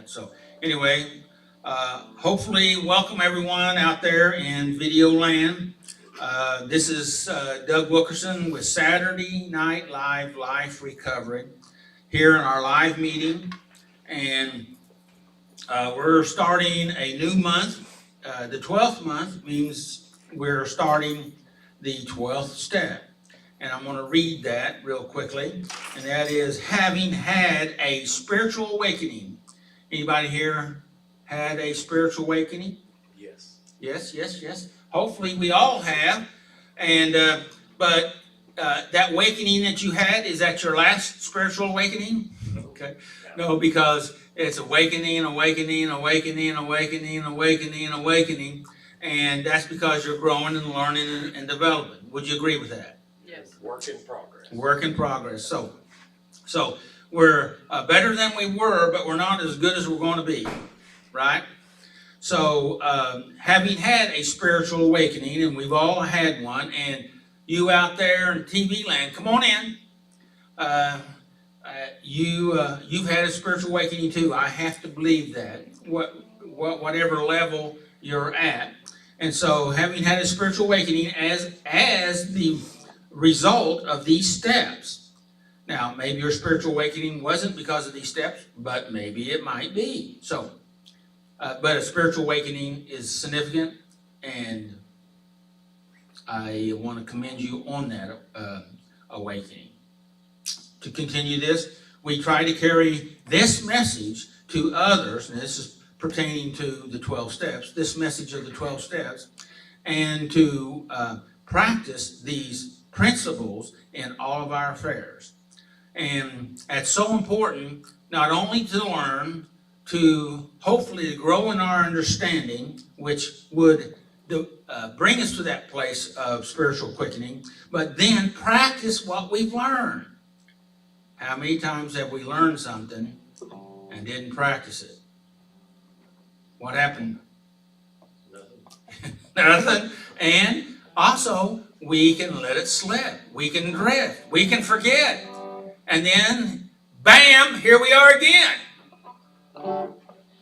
that. So anyway, hopefully welcome everyone out there in video land. This is Doug Wilkerson with Saturday Night Live Life Recovery here in our live meeting. And we're starting a new month. The 12th month means we're starting the 12th step. And I'm going to read that real quickly. And that is having had a spiritual awakening. Anybody here had a spiritual awakening? Yes. Yes. Hopefully we all have. And but that awakening that you had, is that your last spiritual awakening? Okay. No, because it's awakening. And that's because you're growing and learning and developing. Would you agree with that? Yes. Work in progress. Work in progress. So we're better than we were, but we're not as good as we're going to be, right? So having had a spiritual awakening, and we've all had one, and you out there in TV land, come on in. You've had a spiritual awakening too. I have to believe that. Whatever level you're at, and so having had a spiritual awakening as the result of these steps. Now, maybe your spiritual awakening wasn't because of these steps, but maybe it might be. So, but a spiritual awakening is significant, and I want to commend you on that awakening. To continue this, we try to carry this message to others, and this is pertaining to the 12 steps, this message of the 12 steps, and to practice these principles in all of our affairs. And it's so important not only to learn, to hopefully grow in our understanding, which would bring us to that place of spiritual quickening, but then practice what we've learned. How many times have we learned something and didn't practice it? What happened? Nothing. And also, we can let it slip. We can drift. We can forget. And then, bam, here we are again.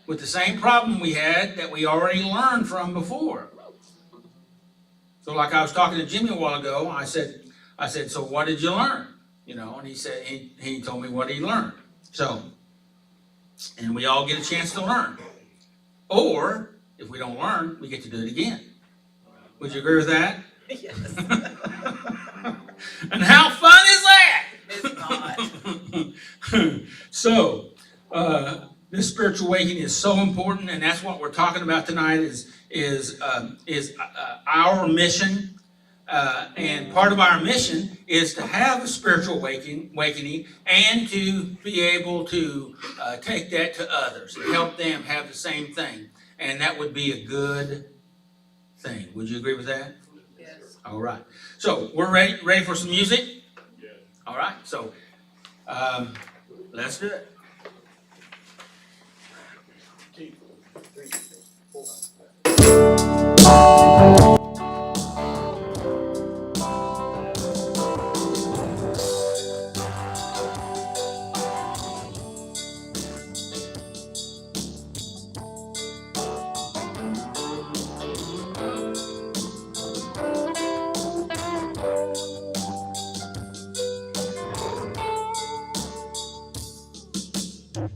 With the same problem we had that we already learned from before. So like I was talking to Jimmy a while ago, I said, so what did you learn? You know, and he said, he told me what he learned. So, and we all get a chance to learn. Or, if we don't learn, we get to do it again. Would you agree with that? Yes. And how fun is that? It's not. So, this spiritual awakening is so important, and that's what we're talking about tonight. Is our mission, and part of our mission is to have a spiritual awakening, and to be able to take that to others and help them have the same thing, and that would be a good thing. Would you agree with that? Yes. All right. So we're ready for some music. Yes. All right. So let's do it. 2, 3, 4.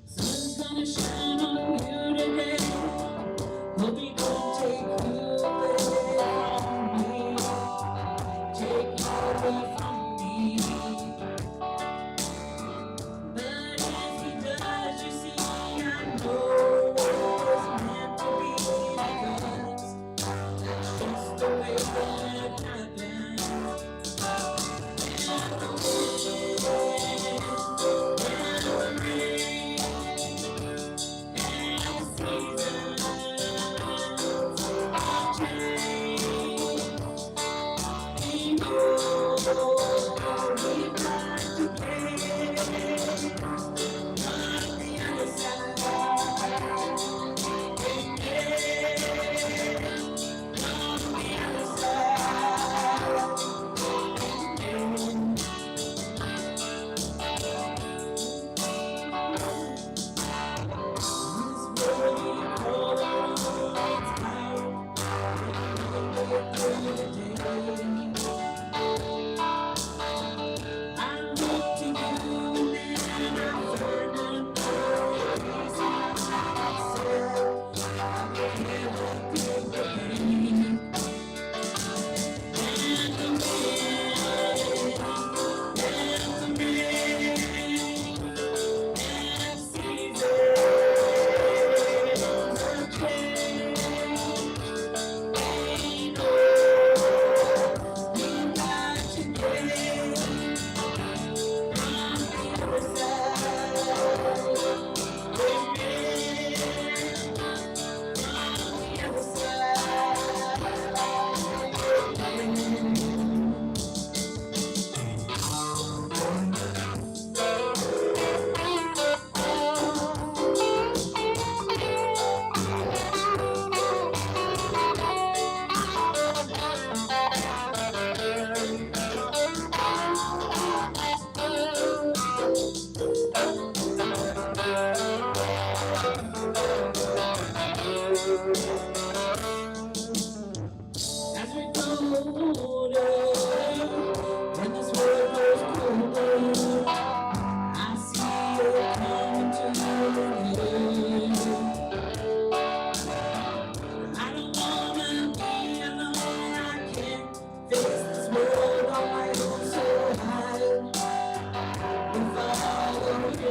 Sun's gonna shine on you today. Hope he don't take you away from me. Take you away from me. But if he does, you see, I know it was meant to be, because that's just the way that happens. And the wind and the rain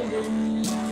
2, 3, 4.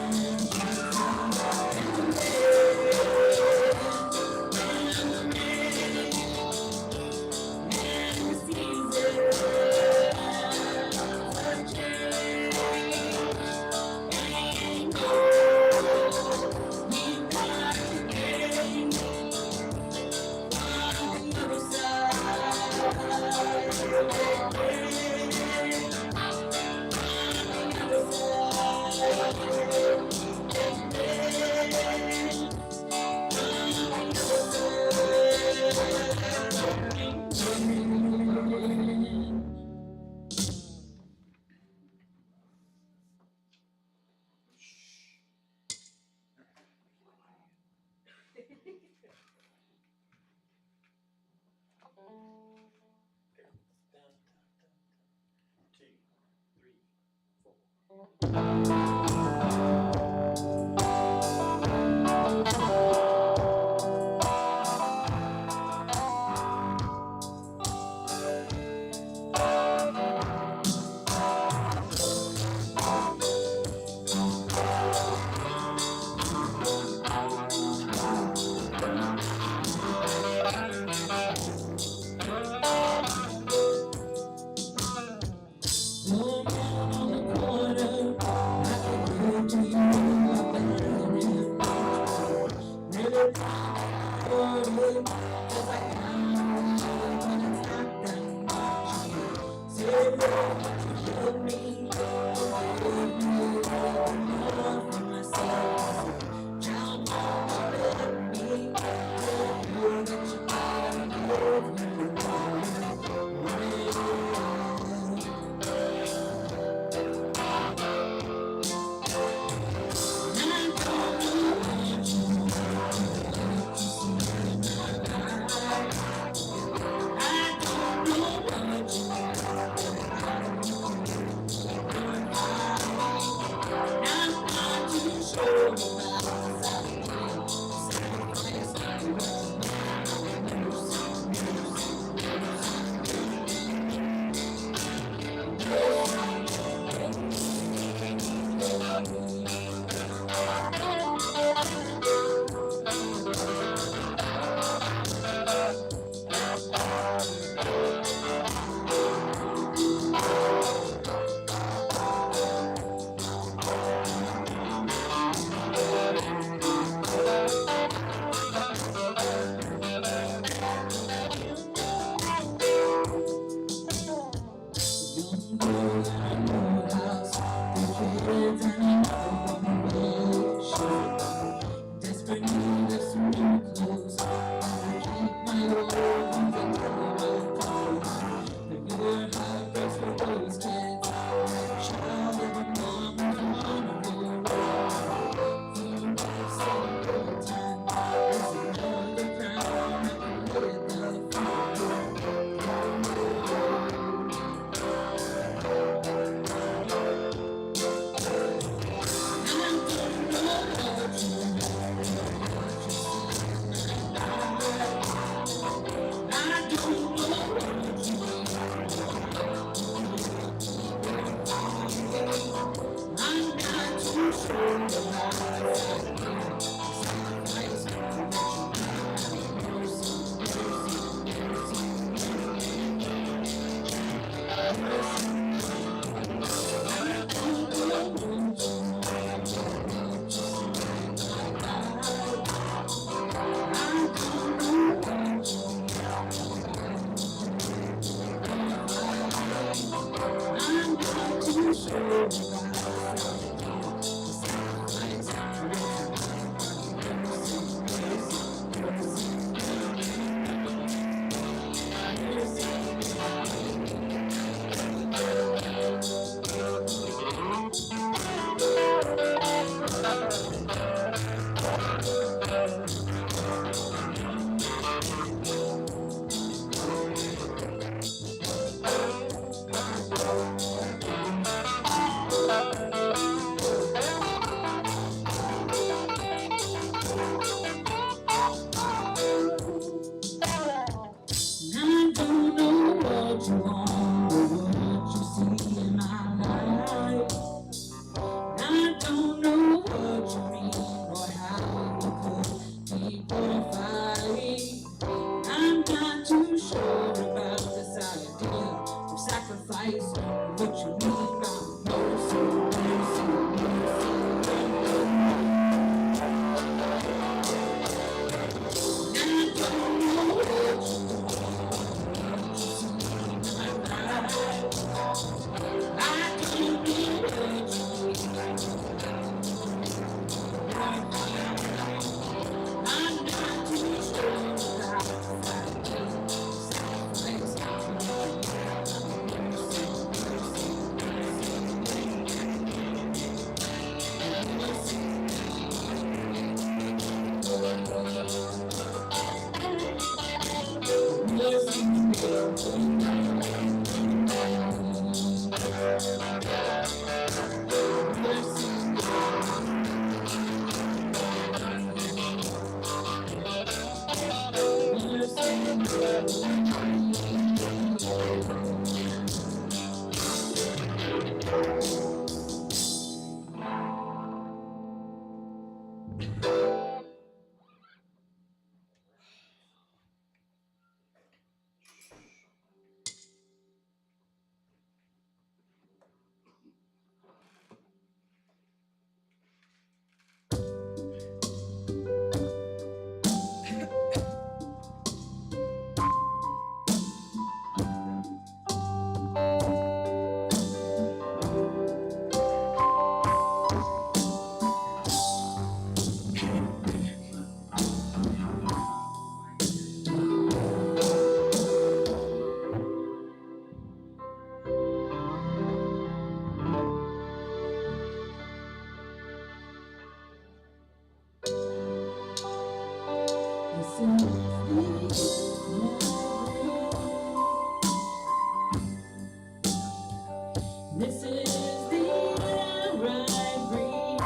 This is the air I breathe.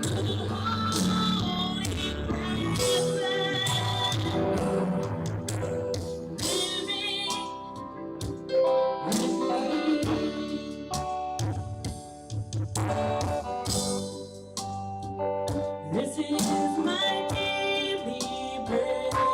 Holy presence, living in me. This is my daily bread.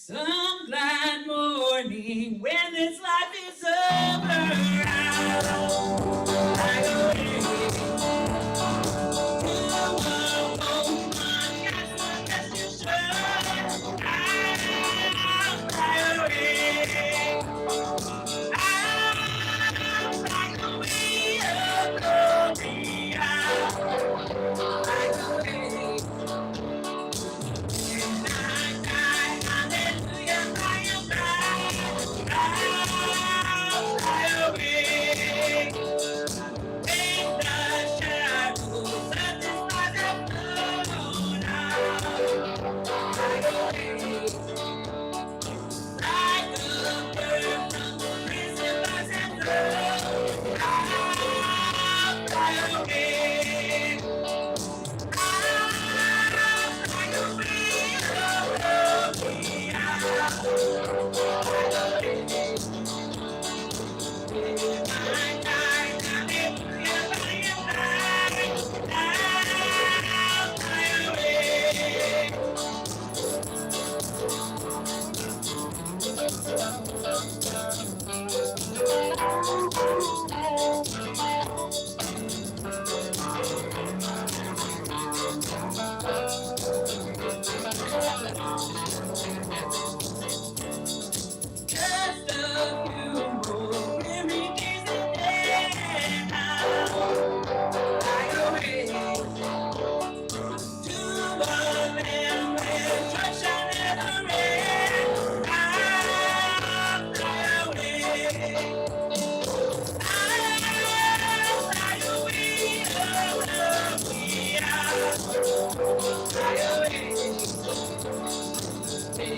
Some glad morning when this life is over, I go away to a home on God's precious shore. I'll fly away. I'll fly away, oh glory. I'll fly away. Thank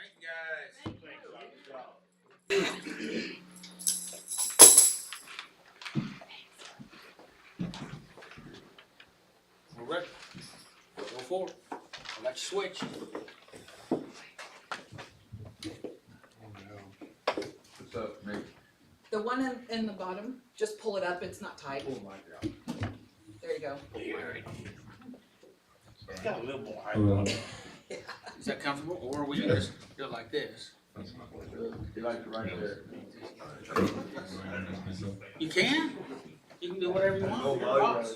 you, guys. We're ready. Go for it. I got you switched. What's up, mate? The one in the bottom, just pull it up, it's not tight. Oh my God. There you go. It's got a little more height. Is that comfortable, or we can just do it like this? You like it right there. You can. You can do whatever you want. Oh, Your my boss.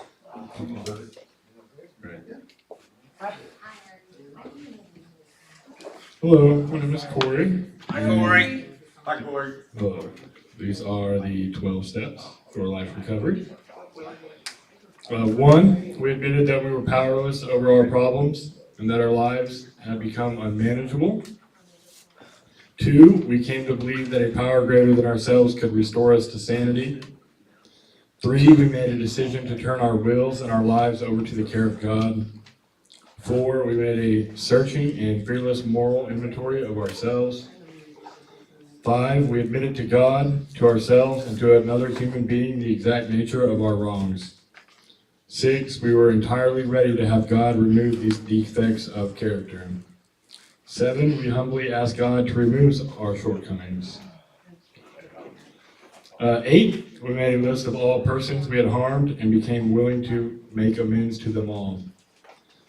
Hello, my name is Corey. Hi, Corey. Hi, Corey. These are the 12 steps for life recovery. 1, we admitted that we were powerless over our problems and that our lives had become unmanageable. 2, we came to believe that a power greater than ourselves could restore us to sanity. 3, we made a decision to turn our wills and our lives over to the care of God. 4, we made a searching and fearless moral inventory of ourselves. 5, we admitted to God, to ourselves, and to another human being the exact nature of our wrongs. 6, we were entirely ready to have God remove these defects of character. 7, we humbly asked God to remove our shortcomings. 8, we made a list of all persons we had harmed and became willing to make amends to them all.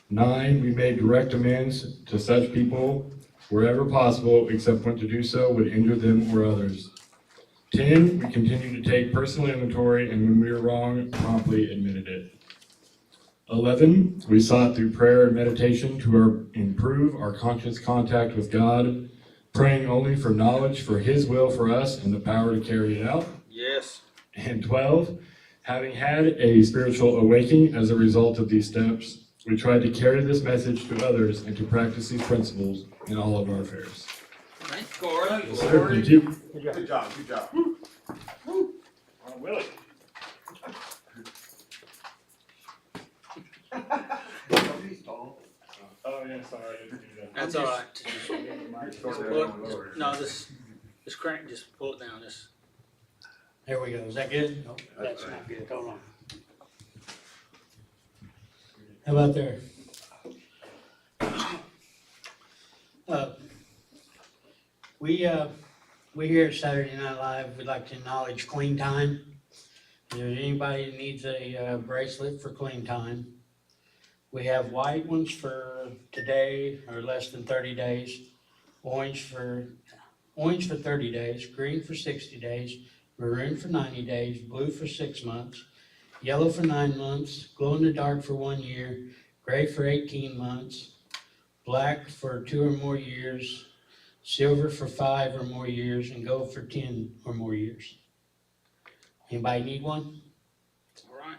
9, we made direct amends to such people wherever possible, except when to do so would injure them or others. 10, we continued to take personal inventory, and when we were wrong, promptly admitted it. 11, we sought through prayer and meditation to improve our conscious contact with God, praying only for knowledge for His will for us and the power to carry it out. Yes. And 12, having had a spiritual awakening as a result of these steps, we tried to carry this message to others and to practice these principles in all of our affairs. Thanks, Corey. Yes, sir. Thank you. Good job, good job. Willie. Oh, yeah, sorry, I didn't do that. That's all right. Just throw Just that pull on the lower. it, no, this crank, just pull it down, just. There we go. Is that good? Nope, That's that's right. not good. Hold on. How about there? We here at Saturday Night Live, we'd like to acknowledge Clean Time. If there's anybody that needs a bracelet for Clean Time, we have white ones for today or less than 30 days, orange for 30 days, green for 60 days, maroon for 90 days, blue for 6 months, yellow for 9 months, glow in the dark for 1 year, gray for 18 months, black for 2 or more years, silver for 5 or more years, and gold for 10 or more years. Anybody need one? All right.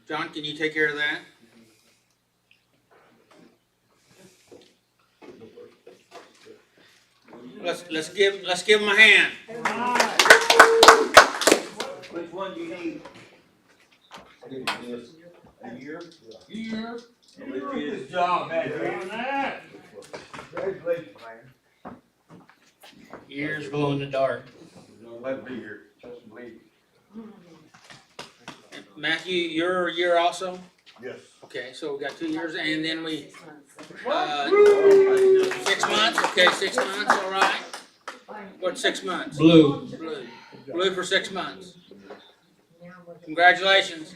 John, can you take care of that? Let's give him a hand. Which one do you need? A year? Year? Good job, man. On that. Congratulations, man. Years glow in the dark. Let me hear. Just believe. Matthew, you're a year also? Yes. Okay, so we got 2 years, and then we, 6 What? months, okay, 6 months, all right. What's 6 months? Blue. Blue for 6 months. Congratulations.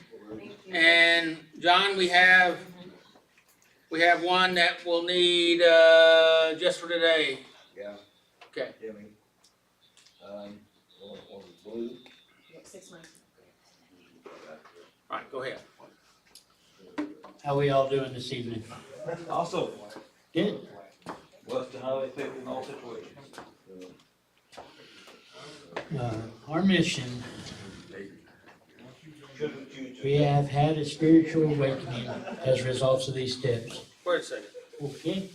And John, we have one that we'll need, just for today. Yeah. Okay. Jimmy. On the blue. 6 months. All right, go ahead. How we all doing this evening? Also, Good. what's the highly effective in all situations? Our mission, Shouldn't you we have had a spiritual awakening as a result of these steps. Wait a second. Okay.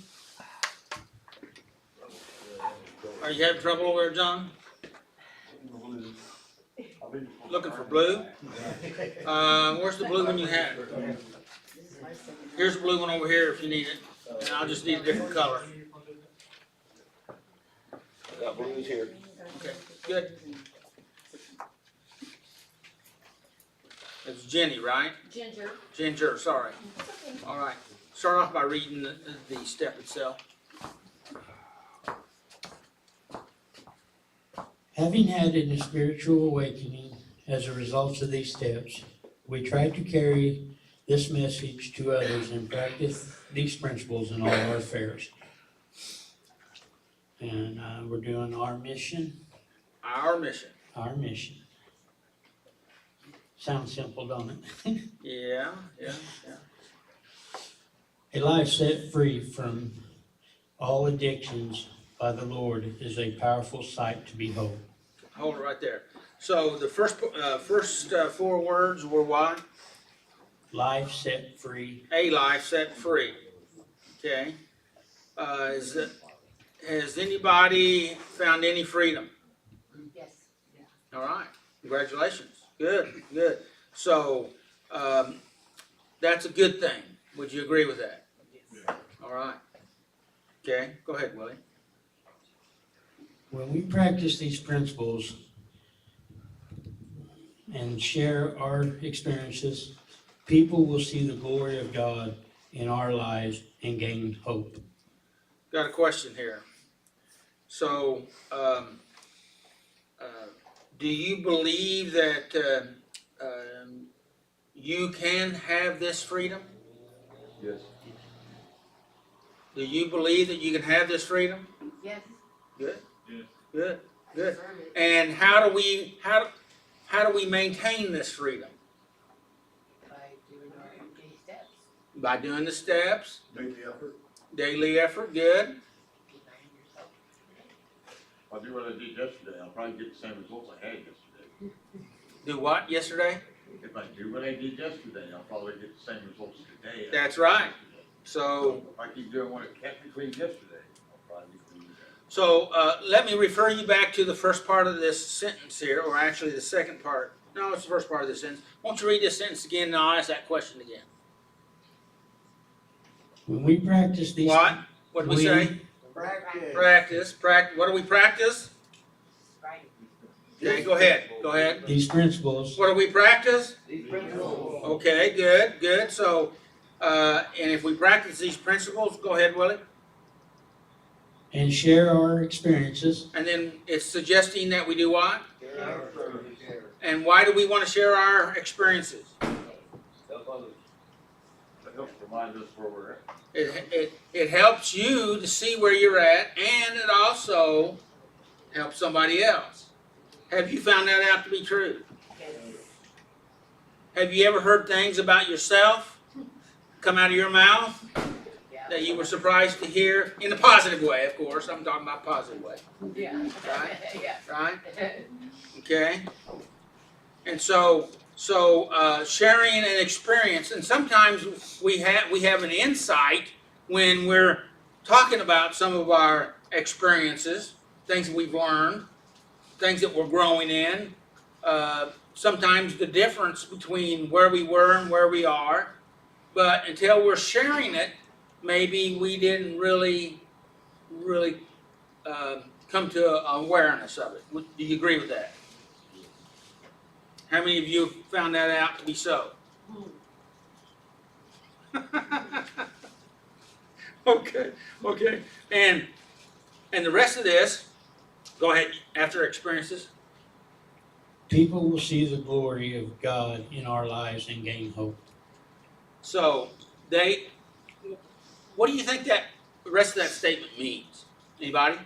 Are you having trouble over there, John? Looking for blue? Where's the blue one you had? Here's the blue one over here if you need it, and I'll just need a different color. got blues here? Okay, good. It's Jenny, right? Ginger. Ginger, sorry. All right. Start off by reading the step itself. Having had a spiritual awakening as a result of these steps, we try to carry this message to others and practice these principles in all our affairs. And we're doing our mission. Our mission. Our mission. Sounds simple, don't it? Yeah. A life set free from all addictions by the Lord is a powerful sight to behold. Hold it right there. So the first 4 words were what? Life set free. A life set free. Okay. Has anybody found any freedom? Yes. All right. Congratulations. Good. So that's a good thing. Would you agree with that? All right. Okay. Go ahead, Willie. When we practice these principles and share our experiences, people will see the glory of God in our lives and gain hope. Got a question here. So, do you believe that you can have this freedom? Yes. Do you believe that you can have this freedom? Yes. Good. Yes. Good. And how do we maintain this freedom? By doing our everyday steps, By doing the steps, Daily effort. daily effort. Good. denying yourself. If I do what I did yesterday, I'll probably get the same results I had yesterday. Do what yesterday? If I do what I did yesterday, I'll probably get the same results today. That's right. So, If I keep doing what it kept me clean yesterday, I'll probably do that. So, let me refer you back to the first part of this sentence here, or actually the second part. No, it's the first part of this sentence. Won't you read this sentence again, and I'll ask that question again. When we practice these. What? What did we say? Practice. What do we practice? Right. Okay, go ahead. These principles. What do we practice? These principles. Okay, good. So, and if we practice these principles, go ahead, Willie. And share our experiences. And then it's suggesting that we do what? And why do we want to share our experiences? That helps remind us where we're at. It helps you to see where you're at, and it also helps somebody else. Have you found that out to be true? Have you ever heard things about yourself come out of your mouth that you were surprised to hear? In a positive way, of course. I'm talking about positive way. Yeah. Right? Yeah. Right? Okay? And so sharing an experience, and sometimes we have an insight when we're talking about some of our experiences, things that we've learned, things that we're growing in, sometimes the difference between where we were and where we are, but until we're sharing it, maybe we didn't really come to awareness of it. Do you agree with that? How many of you found that out to be so? Okay. And the rest of this, go ahead, after experiences. People will see the glory of God in our lives and gain hope. So what do you think that the rest of that statement means? Anybody?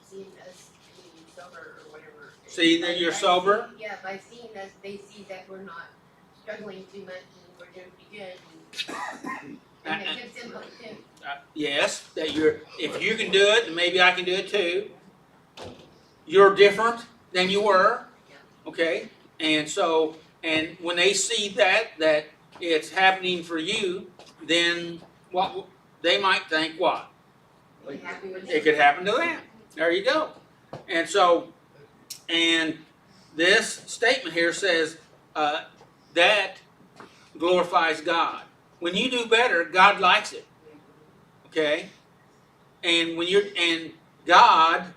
Seeing us being sober or whatever. See that you're sober? Yeah, by seeing us, they see that we're not struggling too much and we're doing pretty good. And it gives them hope too. Yes, that if you can do it, then maybe I can do it too. You're different than you were, okay? And when they see that it's happening for you, then what they might think what? Be happy with It could happen to them. There you go. And this statement here says that glorifies God. When you do better, God likes it. Okay? And God,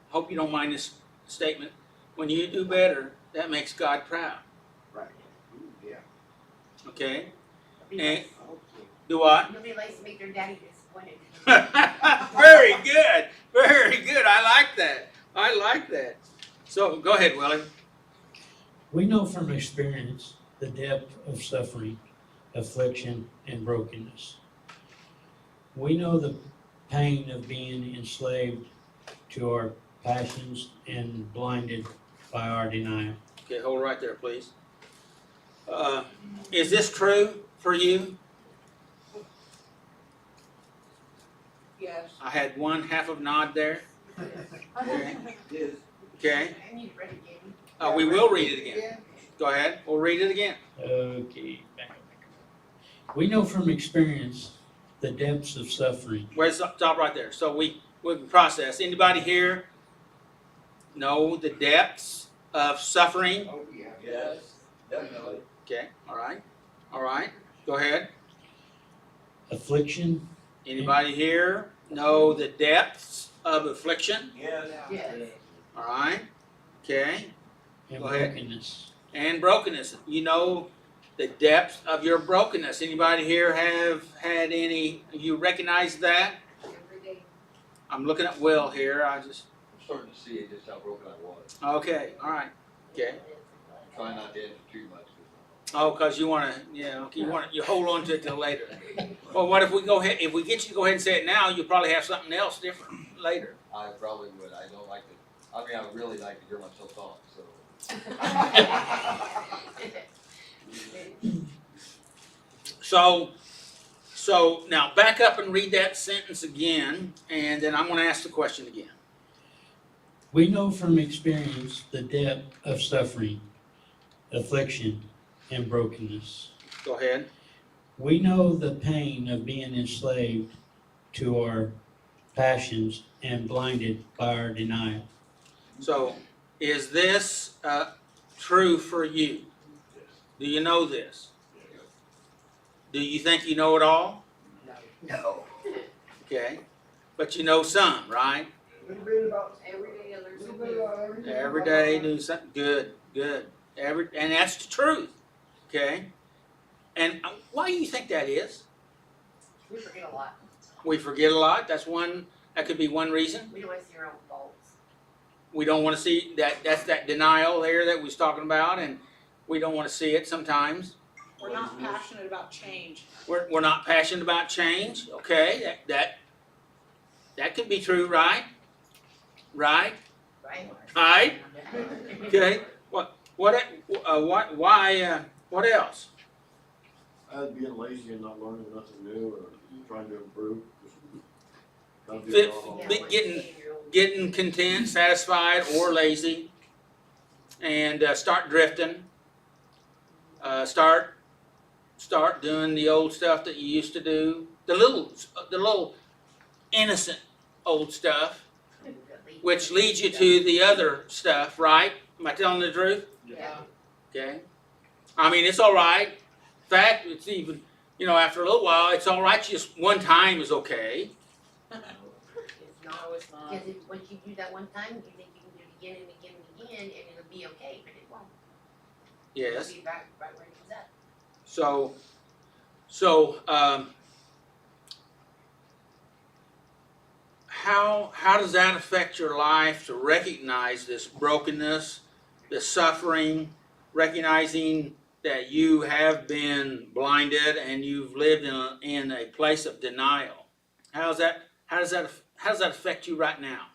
hope you don't mind this statement, when you do better, that makes God proud. Right. Yeah. Okay? Nobody And likes- do what? Nobody likes to make their daddy disappointed. Very good. I like that. So go ahead, Willie. We know from experience the depth of suffering, affliction, and brokenness. We know the pain of being enslaved to our passions and blinded by our denial. Okay, hold right there, please. Is this true for you? Yes. I had one half of nod there. Okay. Okay. I need to read it again. We will read it again. Go ahead. We'll read it again. Okay, back up. We know from experience the depths of suffering. Wait, stop right there. So we can process. Anybody here know the depths of suffering? Oh, yeah. Yes, definitely. Okay. All right. Go ahead. Affliction, Anybody here know the depths of affliction? Yes. Yes. All right. Okay. and Go ahead. brokenness. And brokenness. You know the depth of your brokenness. Anybody here have had any? You recognize that? Every day. I'm looking at Will here. I'm starting to see it, just how broken I was. Okay. All right. Okay. Try not to answer too much. Oh, because you want to, you hold on to it till later. Well, what if we go ahead? If we get you to go ahead and say it now, you'll probably have something else different later. I probably would. I don't like to, I would really like to hear myself talk, so. So now back up and read that sentence again, and then I'm going to ask the question again. We know from experience the depth of suffering, affliction, and brokenness. Go ahead. We know the pain of being enslaved to our passions and blinded by our denial. So, is this true for you? Do you know this? Do you think you know it all? No. Okay, but you know some, right? Every day I learn something. Every day do something good, good. And that's the truth. Okay, and why do you think that is? We forget a lot. We forget a lot. That's one. That could be one reason. We don't want to see our own faults. We don't want to see that. That's that denial there that we was talking about, and we don't want to see it sometimes. We're not passionate about change. We're not passionate about change. Okay, that could be true, right? Right? Right? Right? Okay. What else? Being lazy and not learning nothing new or trying to improve. Trying to do Fit- it all. Yeah, Big like getting- 8-year-old. Getting content, satisfied, or lazy, and start drifting. Start doing the old stuff that you used to do. The little innocent old stuff, which leads you to the other stuff, right? Am I telling the truth? Yeah. Okay. I mean, it's all right. In fact, it's even, after a little while, it's all right. Just one time is okay. It's not. it's not. Because once you do that one time, you think you can do it again and again and again, and it'll be okay, but it won't. Yes. It'll be right where it was at. So, how does that affect your life to recognize this brokenness, this suffering, recognizing that you have been blinded and you've lived in a place of denial? How does that affect you right now?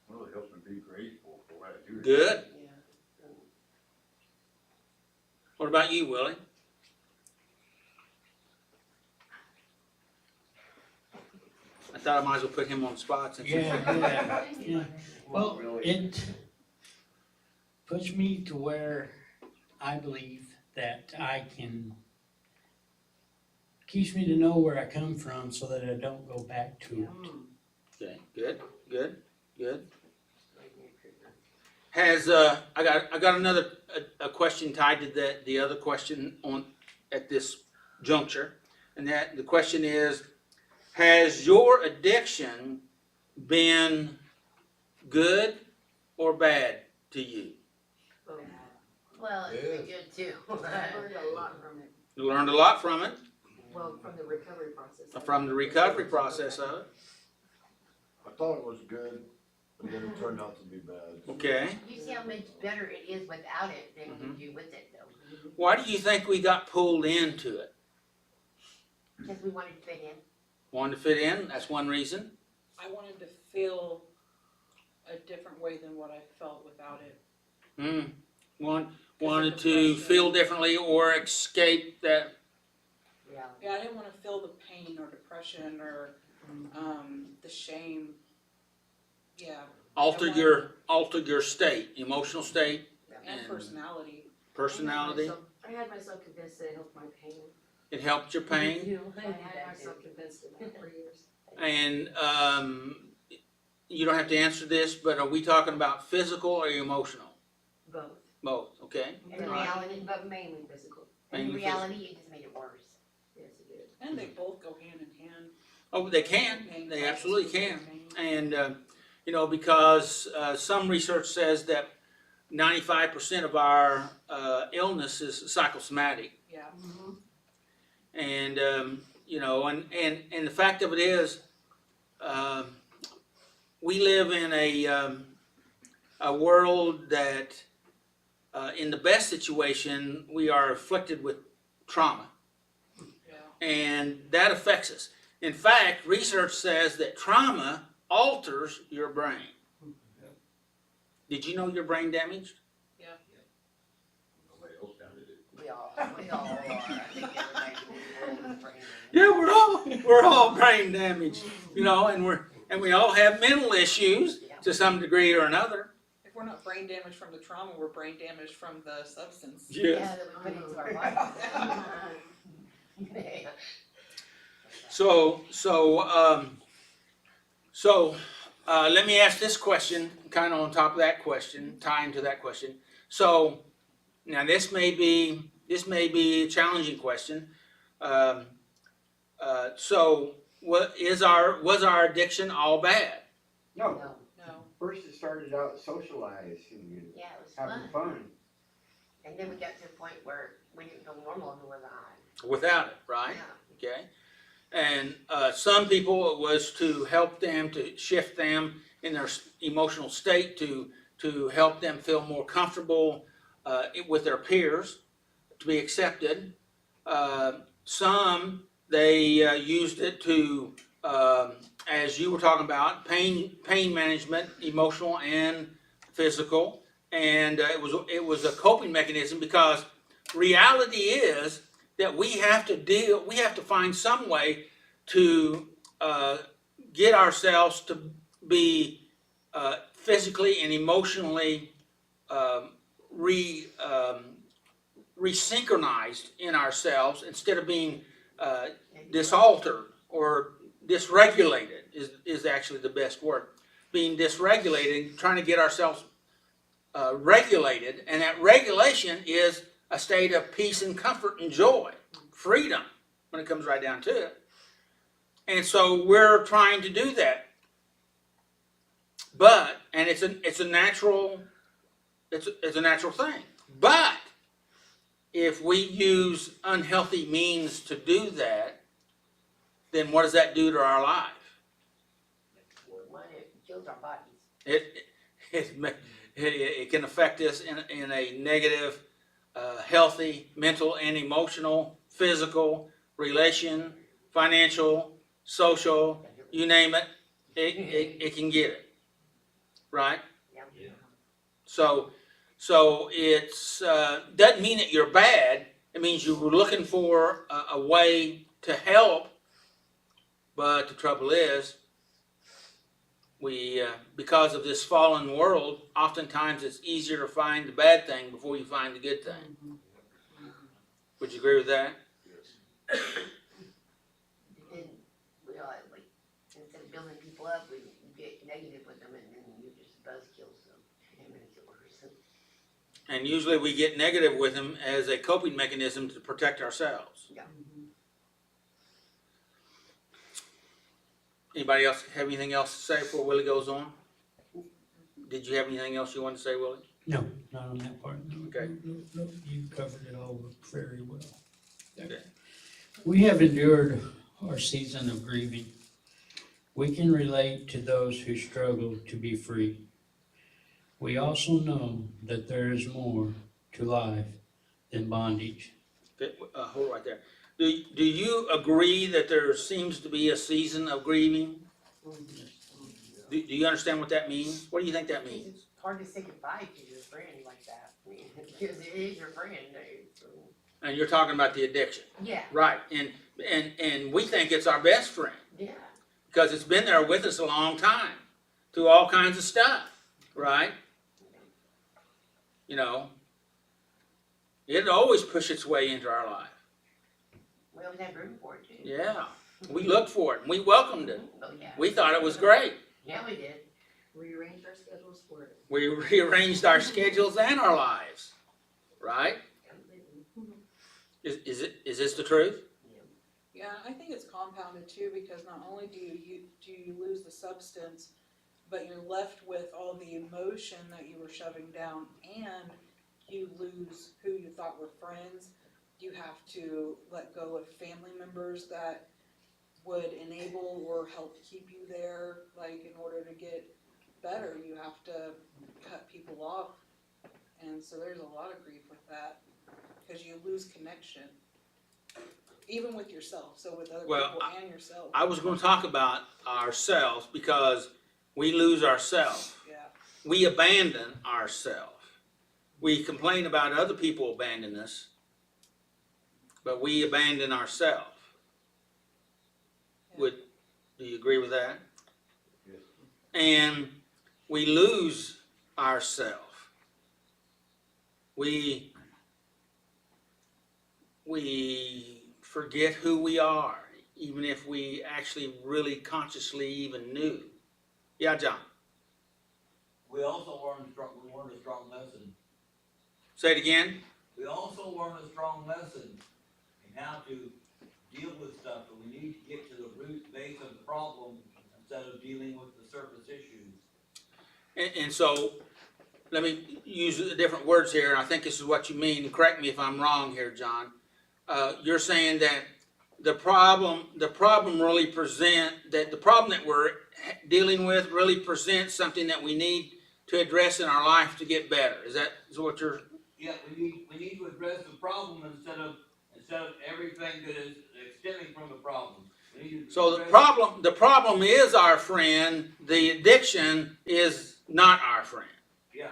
Well, it helps me be grateful for what I do. Good. Yeah. What about you, Willie? I thought I might as well put him on the spot since Yeah. Well, it puts me to where I believe that I can, keeps me to know where I come from so that I don't go back to it. Okay, good. Has I got another a question tied to the other question on at this juncture, and that the question is, has your addiction been good or bad to you? Well, it's been good too. I learned a lot from it. You learned a lot from it, Well, from the recovery process. from the recovery process of it. I thought it was good, but then it turned out to be bad. Okay. You see how much better it is without it than you do with it though. Why do you think we got pulled into it? Because we wanted to fit in. Wanted to fit in, that's one reason. I wanted to feel a different way than what I felt without it. Wanted to feel differently or escape that. Yeah. Yeah, I didn't want to feel the pain or depression or the shame. Yeah, Alter your state, emotional state, and And- personality. personality. I had myself convinced that it helped my pain. It helped your pain. I had myself convinced of that for years. And you don't have to answer this, but are we talking about physical or emotional? Both. Both, okay? In reality, But mainly physical. in Mainly reality, it just made it worse. Yes, it did. And they both go hand in hand. Oh, they can. Pain They causes absolutely physical can. pain. And because some research says that 95% of our illness is psychosomatic. Yeah. And and the fact of it is, we live in a world that, in the best situation, we are afflicted with trauma, Yeah. and that affects us. In fact, research says that trauma alters your brain. Did you know your brain damaged? Nobody else doubted it. We all are. I think everybody in the world is brain damaged. Yeah, we're all brain damaged, and we all have mental issues to some degree or another. If we're not brain damaged from the trauma, we're brain damaged from the substance. Yes. Yeah, that we put into our bodies. So, let me ask this question, kind of on top of that question, tying to that question. So, now this may be a challenging question. So, was our addiction all bad? No, No, No. first it started out socializing and yeah, it was having fun. fun. And then we got to a point where we didn't go normal if it wasn't on. Without it, right? Yeah. Okay. And some people, it was to help them, to shift them in their emotional state, to help them feel more comfortable with their peers, to be accepted. Some, they used it to, as you were talking about, pain management, emotional and physical. And it was a coping mechanism, because reality is that we have to find some way to get ourselves to be physically and emotionally resynchronized in ourselves, instead of being disaltered or dysregulated is actually the best word. Being dysregulated, trying to get ourselves regulated, and that regulation is a state of peace and comfort and joy, freedom, when it comes right down to it. And so we're trying to do that, and it's a natural thing. But if we use unhealthy means to do that, then what does that do to our life? One, it kills our bodies. It can affect us in a negative, healthy, mental and emotional, physical, financial, social, you name it, it can get it, right? Yeah. So it's doesn't mean that you're bad. It means you were looking for a way to help, but the trouble is, we because of this fallen world, oftentimes it's easier to find the bad thing before you find the good thing. Would you agree with that? And we all, like, instead of building people up, we get negative with them, and then you just buzzkill them, and manipulers. And usually we get negative with them as a coping mechanism to protect ourselves. Yeah. Anybody else have anything else to say before Willie goes on? Did you have anything else you wanted to say, Willie? No, not on that part. No, Okay. No, you covered it all very well. Okay. We have endured our season of grieving. We can relate to those who struggle to be free. We also know that there is more to life than bondage. Hold it right there. Do you agree that there seems to be a season of grieving? Do you understand what that means? What do you think that means? It's hard to say goodbye to your friend like that, because it is your friend. So. And you're talking about the addiction. Yeah. Right. And we think it's our best friend, Yeah. because it's been there with us a long time through all kinds of stuff, right? You know, it always pushes its way into our life. We always have room for it too. Yeah. We looked for it and we welcomed it. Oh, yeah. We thought it was great. Yeah, we did. Rearrange our schedules for it. We rearranged our schedules and our lives, right? Is this the truth? Yeah, I think it's compounded too, because not only do you lose the substance, but you're left with all the emotion that you were shoving down, and you lose who you thought were friends. You have to let go of family members that would enable or help keep you there. Like, in order to get better, you have to cut people off. And so there's a lot of grief with that, because you lose connection, even with yourself, so with other Well, people and yourself. I was going to talk about ourselves, because we lose ourselves. Yeah. We abandon ourselves. We complain about other people abandoning us, but we abandon ourselves. Do you agree with that? Yes. And we lose ourselves. We forget who we are, even if we actually really consciously even knew Yeah, John. We also learned a strong lesson. Say it again. We also learned a strong lesson in how to deal with stuff, and we need to get to the root base of the problem instead of dealing with the surface issues. And so, let me use different words here, and I think this is what you mean. Correct me if I'm wrong here, John. You're saying that the problem really the problem that we're dealing with really presents something that we need to address in our life to get better. Is what you're? Yeah, we need to address the problem instead of everything that is stemming from the problem. So the problem is our friend. The addiction is not our friend. Yeah.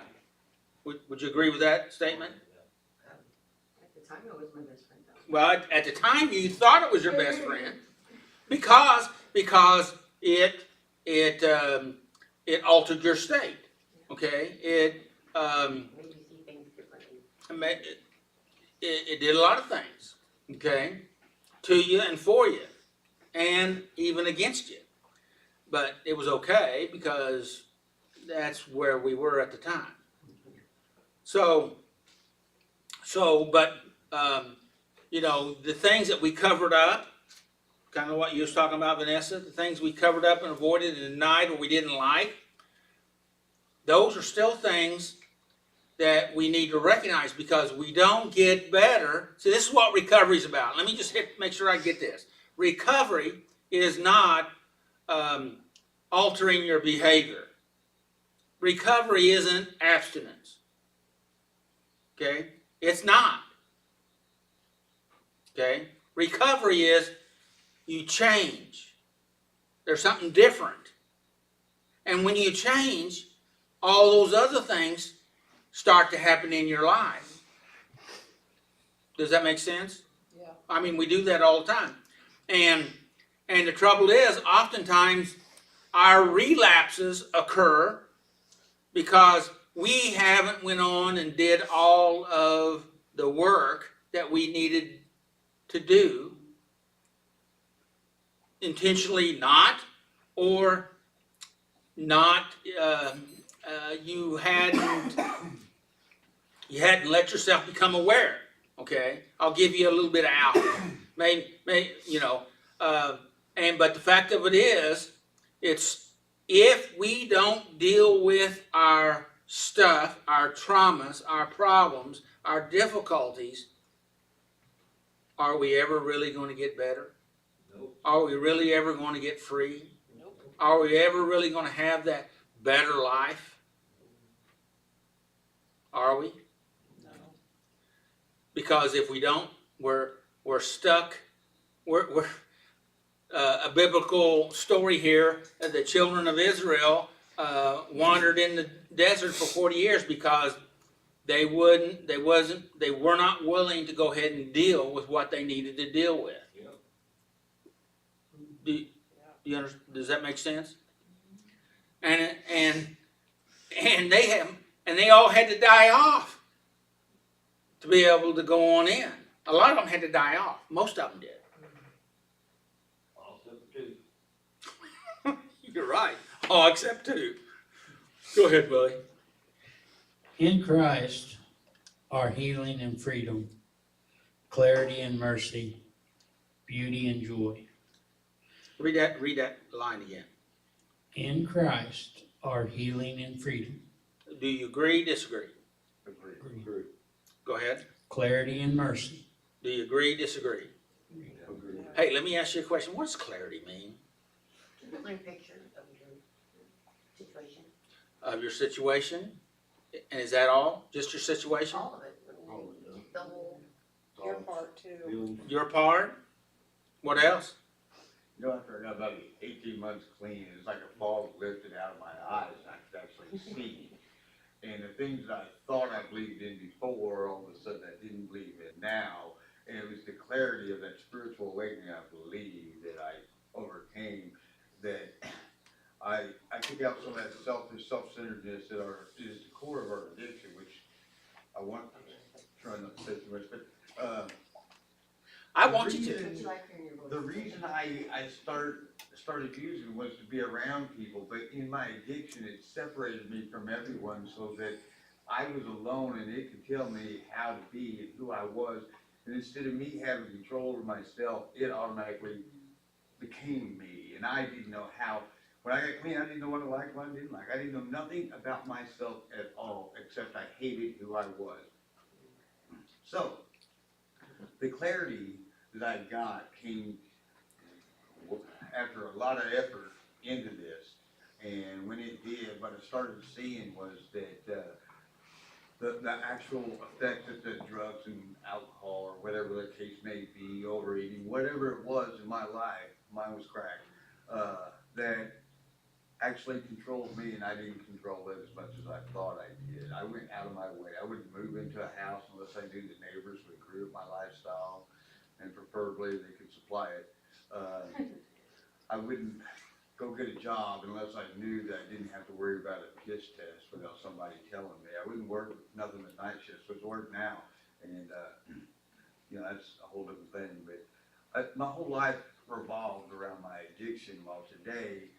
Would you agree with that statement? At the time, it was my best friend though. Well, at the time you thought it was your best friend, because it altered your state. Okay, Maybe you see things differently. it did a lot of things. Okay, to you and for you, and even against you. But it was okay because that's where we were at the time. But the things that we covered up, kind of what you was talking about, Vanessa, the things we covered up and avoided and denied or we didn't like, those are still things that we need to recognize because we don't get better. See, this is what recovery is about. Let me just make sure I get this. Recovery is not altering your behavior. Recovery isn't abstinence. Okay? It's not. Okay? Recovery is you change. There's something different. And when you change, all those other things start to happen in your life. Does that make sense? Yeah. I mean, we do that all the time. And the trouble is, oftentimes, our relapses occur because we haven't went on and did all of the work that we needed to do, intentionally not, or not, you hadn't let yourself become aware. Okay, I'll give you a little bit of alpha. But the fact of it is, it's if we don't deal with our stuff, our traumas, our problems, our difficulties, are we ever really going to get better? Nope. Are we really ever going to get free? Nope. Are we ever really going to have that better life? Are we? No. Because if we don't, we're stuck. We're a biblical story here. The children of Israel wandered in the desert for 40 years because they were not willing to go ahead and deal with what they needed to deal with. Yep. Does that make sense? And they all had to die off to be able to go on in. A lot of them had to die off. Most of them did. All except two. You're right. All except two. Go ahead, Billy. In Christ are healing and freedom, clarity and mercy, beauty and joy. Read that line again. In Christ are healing and freedom, Do you agree, disagree? Agree. Go ahead. clarity and mercy. Do you agree, disagree? Agree. Hey, let me ask you a question. What does clarity mean? Clear picture of your situation, Of your situation? And is that all? Just your situation? all of it, the whole, Your part too. Feeling Your part? What else? You know, after about 18 months clean, it's like a fog lifted out of my eyes, and I could actually see. And the things that I thought I believed in before, all of a sudden I didn't believe in now. And it was the clarity of that spiritual awakening I believe that I overcame, that I took out some of that self-centeredness that is the core of our addiction, which I want to try not to say too much, but I want you to. What you like hearing your voice. the reason I start started using was to be around people, but in my addiction, it separated me from everyone so that I was alone and it could tell me how to be and who I was. And instead of me having control over myself, it automatically became me. And I didn't know how. When I got clean, I didn't know what I liked, what I didn't like. I didn't know nothing about myself at all, except I hated who I was. So, the clarity that I got came after a lot of effort into this. And when it did, what I started seeing was that the actual effect that the drugs and alcohol, or whatever the case may be, overeating, whatever it was in my life, mine was crack, that actually controlled me, and I didn't control it as much as I thought I did. I went out of my way. I wouldn't move into a house unless I knew the neighbors would agree with my lifestyle, and preferably they could supply it. I wouldn't go get a job unless I knew that I didn't have to worry about a piss test without somebody telling me. I wouldn't work nothing but night shifts, which work now, and that's a whole different thing. But my whole life revolved around my addiction. While today,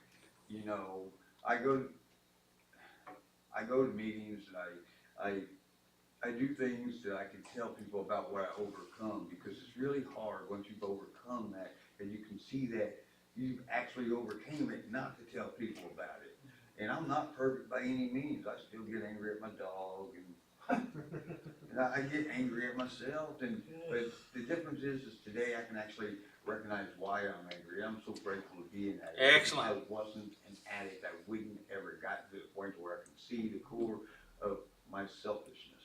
I go to meetings and I do things that I can tell people about what I overcome, because it's really hard once you've overcome that and you can see that you've actually overcame it, not to tell people about it. And I'm not perfect by any means. I still get angry at my dog, and I get angry at myself. But the difference is today I can actually recognize why I'm angry. I'm so grateful to be an addict. Excellent. If I wasn't an addict, I wouldn't ever got to the point where I can see the core of my selfishness.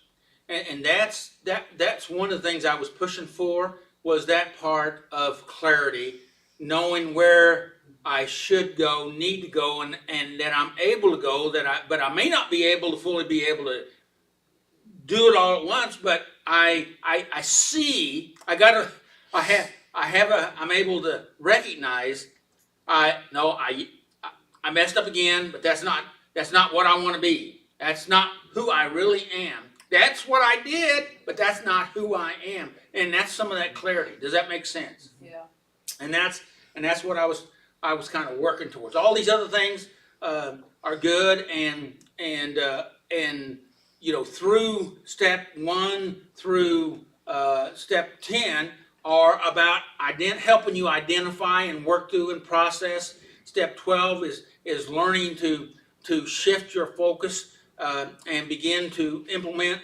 And that's one of the things I was pushing for, was that part of clarity, knowing where I should go, need to go, and that I'm able to go, but I may not be able to fully be able to do it all at once, but I'm able to recognize I messed up again, but that's not what I want to be. That's not who I really am. That's what I did, but that's not who I am. And that's some of that clarity. Does that make sense? Yeah. And that's what I was kind of working towards. All these other things are good, and through step 1 through step 10 are about helping you identify and work through and process. Step 12 is learning to shift your focus and begin to implement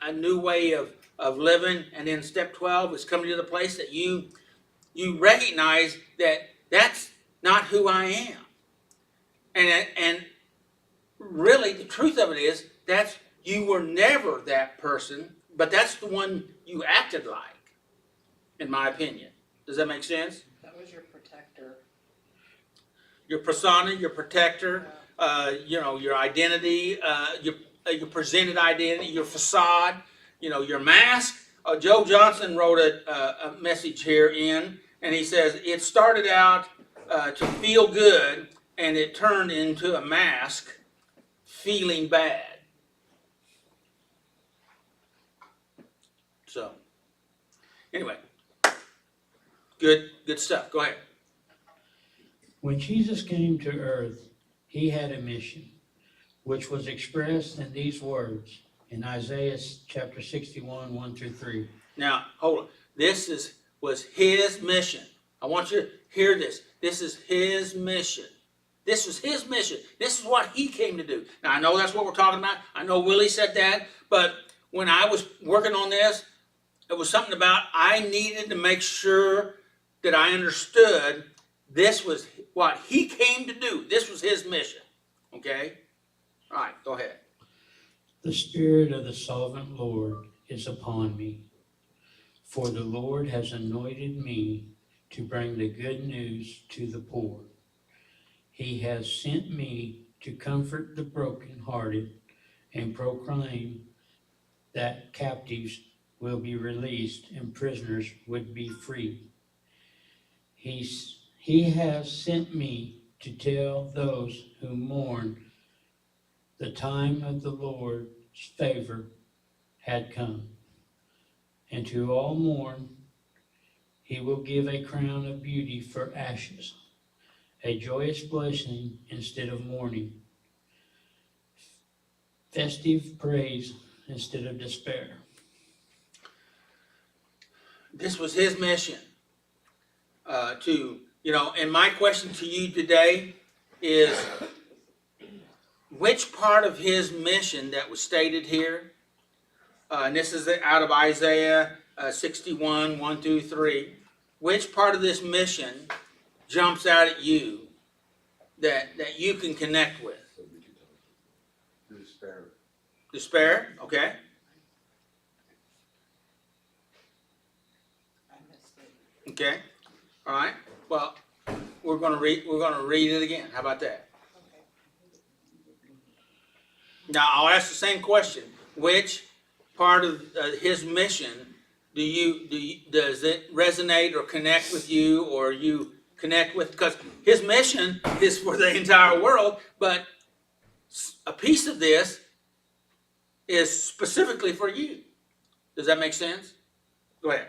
a new way of living. And then step 12 is coming to the place that you recognize that that's not who I am. And really the truth of it is that you were never that person, but that's the one you acted like, in my opinion. Does that make sense? That was your protector. Your persona, your protector, your identity, your presented identity, your facade, your mask. Joe Johnson wrote a message here and he says, it started out to feel good, and it turned into a mask, feeling bad. So, anyway, good stuff. Go ahead. When Jesus came to earth, he had a mission, which was expressed in these words in Isaiah chapter 61, 1 through 3. Now, hold on. This was his mission. I want you to hear this. This is his mission. This was his mission. This is what he came to do. Now, I know that's what we're talking about. I know Willie said that, but when I was working on this, it was something about I needed to make sure that I understood this was what he came to do. This was his mission. Okay? All right, go ahead. The Spirit of the Sovereign Lord is upon me, for the Lord has anointed me to bring the good news to the poor. He has sent me to comfort the brokenhearted and proclaim that captives will be released and prisoners would be free. He has sent me to tell those who mourn the time of the Lord's favor had come. And to all mourn, he will give a crown of beauty for ashes, a joyous blessing instead of mourning, festive praise instead of despair. This was his mission. And my question to you today is, which part of his mission that was stated here, and this is out of Isaiah 61, 1 through 3, which part of this mission jumps out at you that you can connect with? Despair. Despair, okay? I missed it. Okay, all right. Well, we're gonna read it again. How about that? Okay. Now I'll ask the same question. Which part of his mission does it resonate or connect with you, or you connect with? Because his mission is for the entire world, but a piece of this is specifically for you. Does that make sense? Go ahead.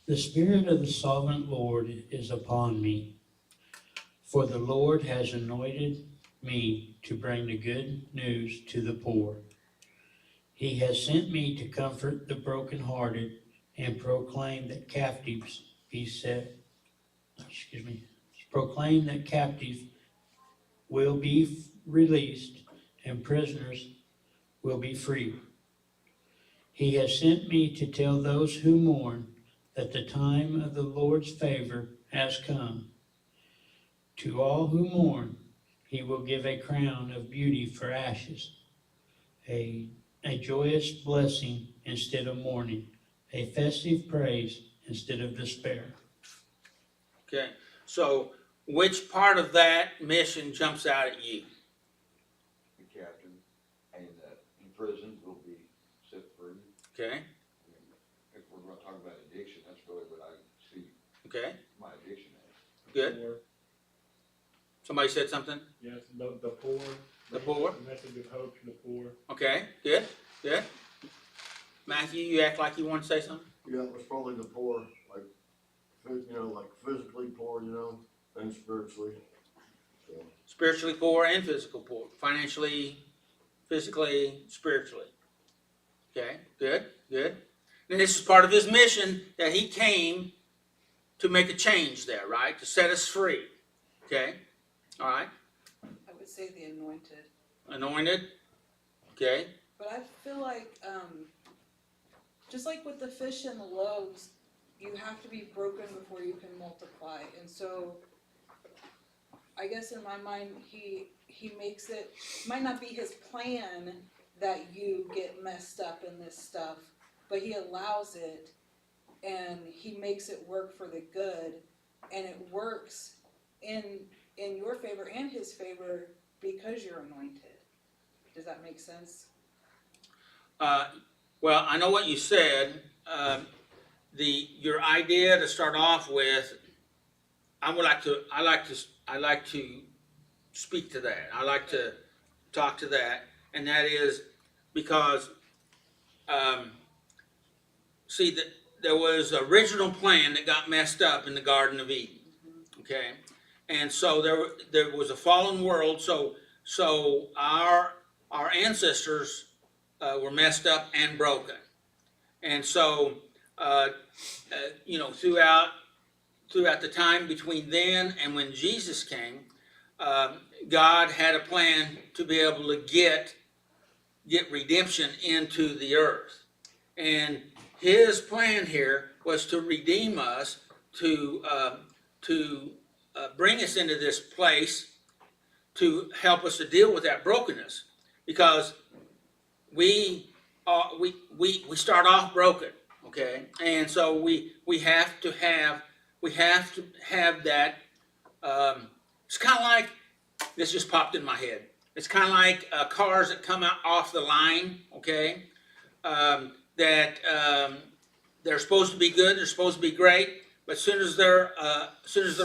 The Spirit of the Sovereign Lord is upon me, for the Lord has anointed me to bring the good news to the poor. He has sent me to comfort the brokenhearted and proclaim that captives will be released and prisoners will be freed. He has sent me to tell those who mourn that the time of the Lord's favor has come. To all who mourn, he will give a crown of beauty for ashes, a joyous blessing instead of mourning, a festive praise instead of despair. Okay, so which part of that mission jumps out at you? The captain and in prison will be set free. Okay, If we're going to talk about addiction, that's really what I see okay, my addiction as. good. Poor. Somebody said something? Yes, the poor. The poor? The message of hope to the poor. Okay, good, good. Matthew, you act like you want to say something? Yeah, it was probably the poor, like, like physically poor, and spiritually. So, Spiritually poor and physical poor. Financially, physically, spiritually. Okay, good, good. And this is part of his mission, that he came to make a change there, right? To set us free. Okay, all right. I would say the anointed. Anointed. Okay, But I feel like, just like with the fish and the loaves, you have to be broken before you can multiply. And so, I guess in my mind, he makes it, might not be his plan that you get messed up in this stuff, but he allows it, and he makes it work for the good, and it works in your favor and his favor because you're anointed. Does that make sense? well, I know what you said. Your idea to start off with, I like to speak to that. I like to talk to that, and that is because, see, that there was an original plan that got messed up in the Garden of Eden. Okay, and so there was a fallen world. So our ancestors were messed up and broken, and so throughout the time between then and when Jesus came, God had a plan to be able to get redemption into the earth, and his plan here was to redeem us, to bring us into this place, to help us to deal with that brokenness, because we start off broken, okay, and so we have to have that. It's kind of like, this just popped in my head. It's kind of like cars that come out off the line, okay, that they're supposed to be good, they're supposed to be great, but as soon as they're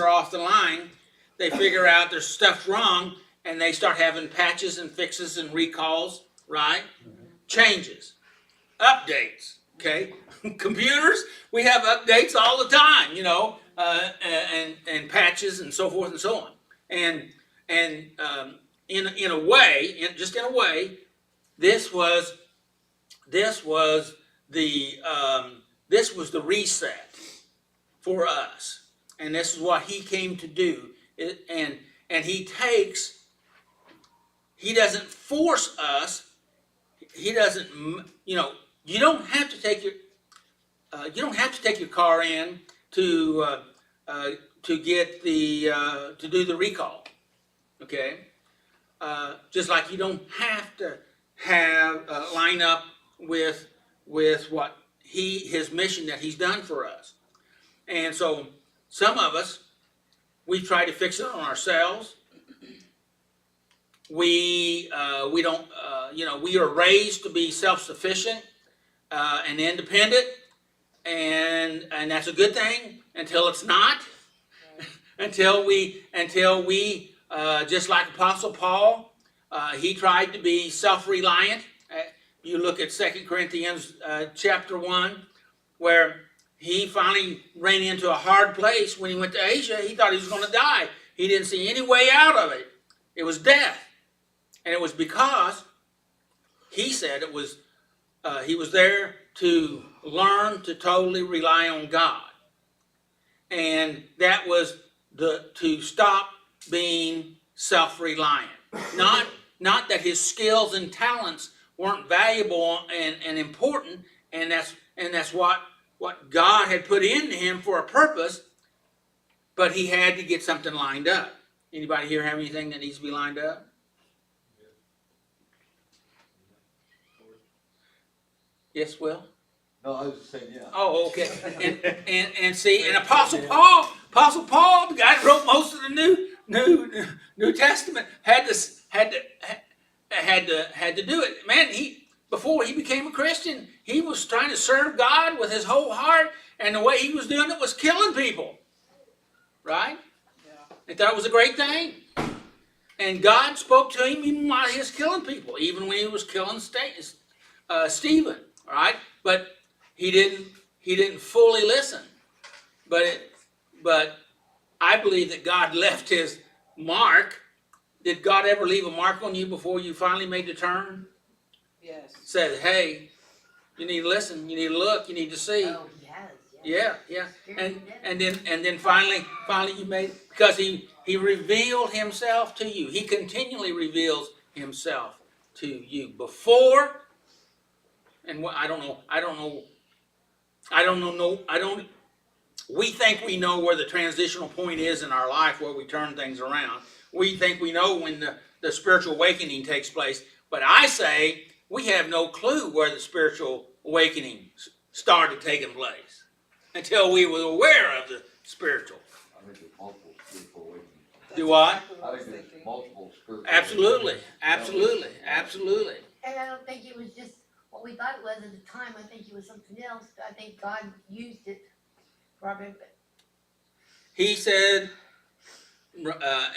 off the line, they figure out there's stuff wrong, and they start having patches and fixes and recalls, right? Changes, updates, okay? Computers, we have updates all the time, and patches and so forth and so on. And in a way, just in a way, this was the reset for us, and this is what he came to do. And he doesn't force us. He doesn't, you don't have to take your car in to get to do the recall, okay? Just like you don't have to have line up with what his mission that he's done for us. And so some of us, we try to fix it on ourselves. We don't, we are raised to be self-sufficient and independent, and that's a good thing until it's not. until we just like Apostle Paul, he tried to be self-reliant. You look at 2 Corinthians chapter 1, where he finally ran into a hard place when he went to Asia. He thought he was going to die. He didn't see any way out of it. It was death. And it was because he said he was there to learn to totally rely on God. And that was to stop being self-reliant. Not that his skills and talents weren't valuable and important, and that's what God had put into him for a purpose, but he had to get something lined up. Anybody here have anything that needs to be lined up? Yes, Will? No, I was just saying, yeah. Oh, okay. And see, and Apostle Paul, the guy that wrote most of the New Testament, had to do it. Man, before he became a Christian, he was trying to serve God with his whole heart, and the way he was doing it was killing people. Right? Yeah. And thought it was a great thing. And God spoke to him even while he was killing people, even when he was killing Stephen. All right? But he didn't fully listen. But I believe that God left his mark. Did God ever leave a mark on you before you finally made the turn? Yes. Said, hey, you need to listen, you need to look, you need to see. Oh, yes. Yeah. And then finally you made, because he revealed himself to you. He continually reveals himself to you before. And what I don't know. We think we know where the transitional point is in our life, where we turn things around. We think we know when the spiritual awakening takes place. But I say we have no clue where the spiritual awakening started taking place until we were aware of the spiritual. I think there's multiple spiritual awakenings. Do what? I think there's multiple spiritual Absolutely. And I don't think it was just what we thought it was at the time. I think it was something else. I think God used it for our benefit. He said,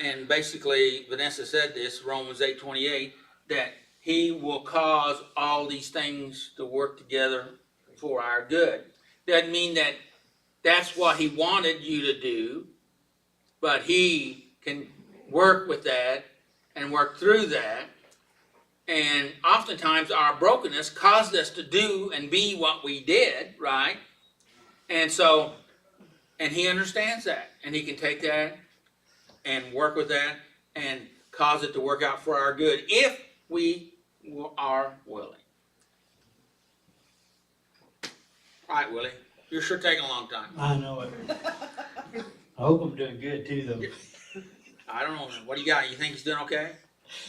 and basically Vanessa said this, Romans 8:28, that he will cause all these things to work together for our good. Doesn't mean that that's what he wanted you to do, but he can work with that and work through that. And oftentimes our brokenness caused us to do and be what we did, right? And so, and he understands that, and he can take that and work with that and cause it to work out for our good if we are willing. All right, Willie, you're sure taking a long time. I know it. I hope I'm doing good too, though. I don't know. What do you got? You think he's doing okay?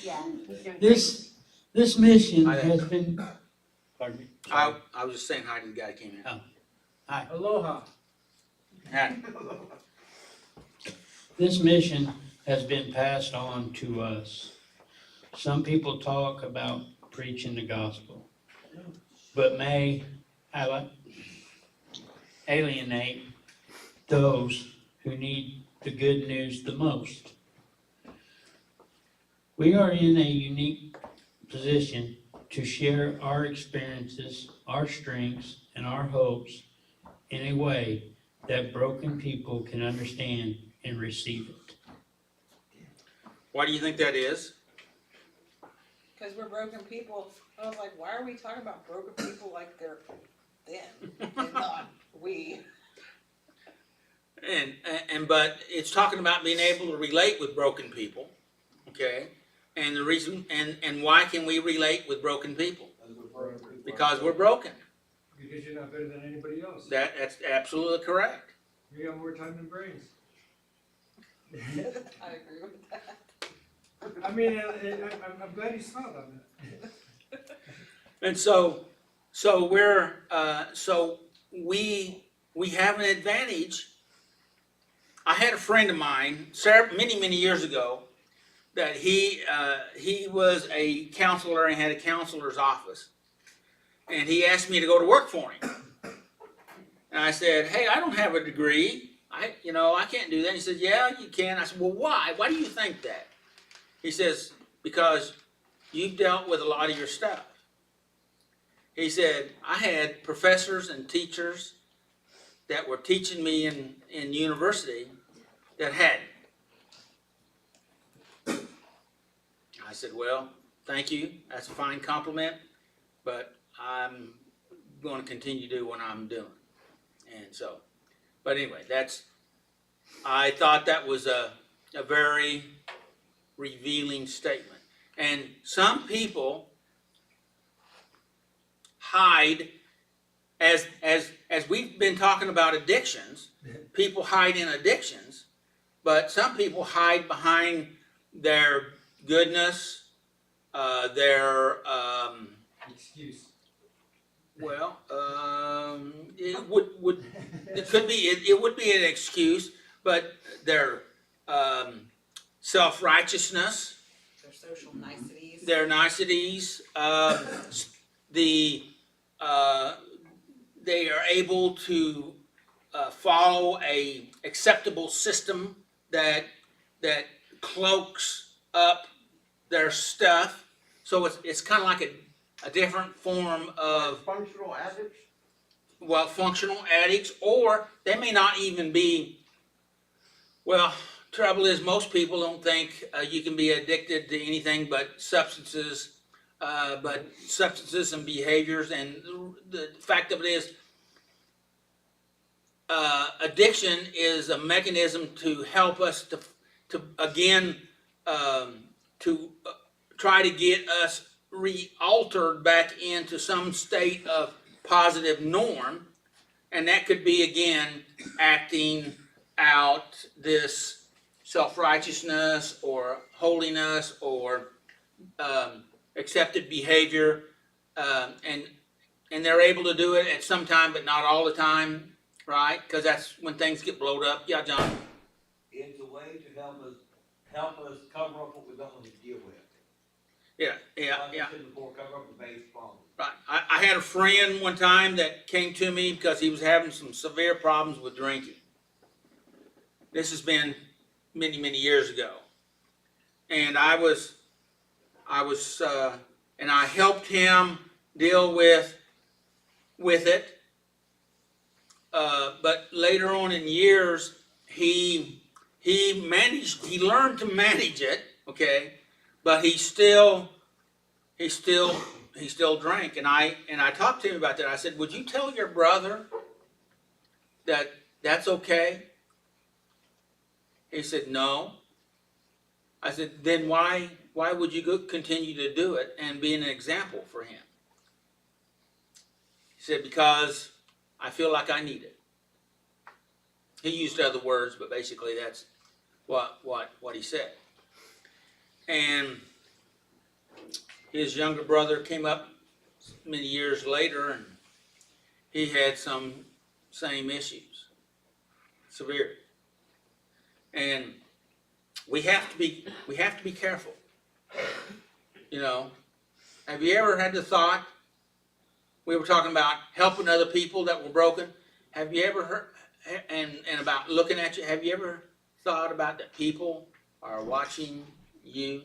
Yeah. he's doing great. This mission I- has been. Pardon me. I was just saying hi to the guy that came in. Oh. Hi. Aloha. Hi. This mission has been passed on to us. Some people talk about preaching the gospel, but may alienate those who need the good news the most. We are in a unique position to share our experiences, our strengths, and our hopes in a way that broken people can understand and receive it. Why do you think that is? Cause we're broken people. I was like, why are we talking about broken people like they're them and not we? But it's talking about being able to relate with broken people, okay? And the reason, and why can we relate with broken people? Because we're broken. Because you're not better than anybody else. That's absolutely correct. You got more time than brains. I agree with that. I mean, I'm glad you smiled on that. And so we have an advantage. I had a friend of mine, many years ago, that he was a counselor and had a counselor's office, and he asked me to go to work for him. And I said, "Hey, I don't have a degree. I can't do that." He said, "Yeah, you can." I said, "Well, why? Why do you think that?" He says, "Because you've dealt with a lot of your stuff." He said, "I had professors and teachers that were teaching me in university that hadn't." I said, "Well, thank you. That's a fine compliment, but I'm going to continue to do what I'm doing." And so, but anyway, I thought that was a very revealing statement. And some people hide, as we've been talking about addictions, people hide in addictions, but some people hide behind their goodness, their Excuse. well, it would be an excuse, but their self-righteousness, Their social niceties. their niceties, they are able to follow a acceptable system that cloaks up their stuff. So it's kind of like a different form of Functional addicts? functional addicts, or they may not even be. Well, trouble is most people don't think you can be addicted to anything but substances and behaviors. And the fact of it is, addiction is a mechanism to help us to try to get us re-altered back into some state of positive norm, and that could be again acting out this self-righteousness or holiness or accepted behavior, and they're able to do it at some time, but not all the time, right? Because that's when things get blowed up. Yeah, John. It's a way to help us cover up what we don't want to deal with. Yeah. Like I said before, cover up the base problem. Right. I had a friend one time that came to me because he was having some severe problems with drinking. This has been many years ago, and I helped him deal with it. But later on in years, he learned to manage it. Okay, but he still drank, and I talked to him about that. I said, "Would you tell your brother that that's okay?" He said, "No." I said, "Then why would you continue to do it and be an example for him?" He said, "Because I feel like I need it." He used other words, but basically that's what he said. And his younger brother came up many years later, and he had some same issues, severe. And we have to be careful. You know, have you ever had the thought? We were talking about helping other people that were broken. Have you ever heard and about looking at you? Have you ever thought about that people are watching you?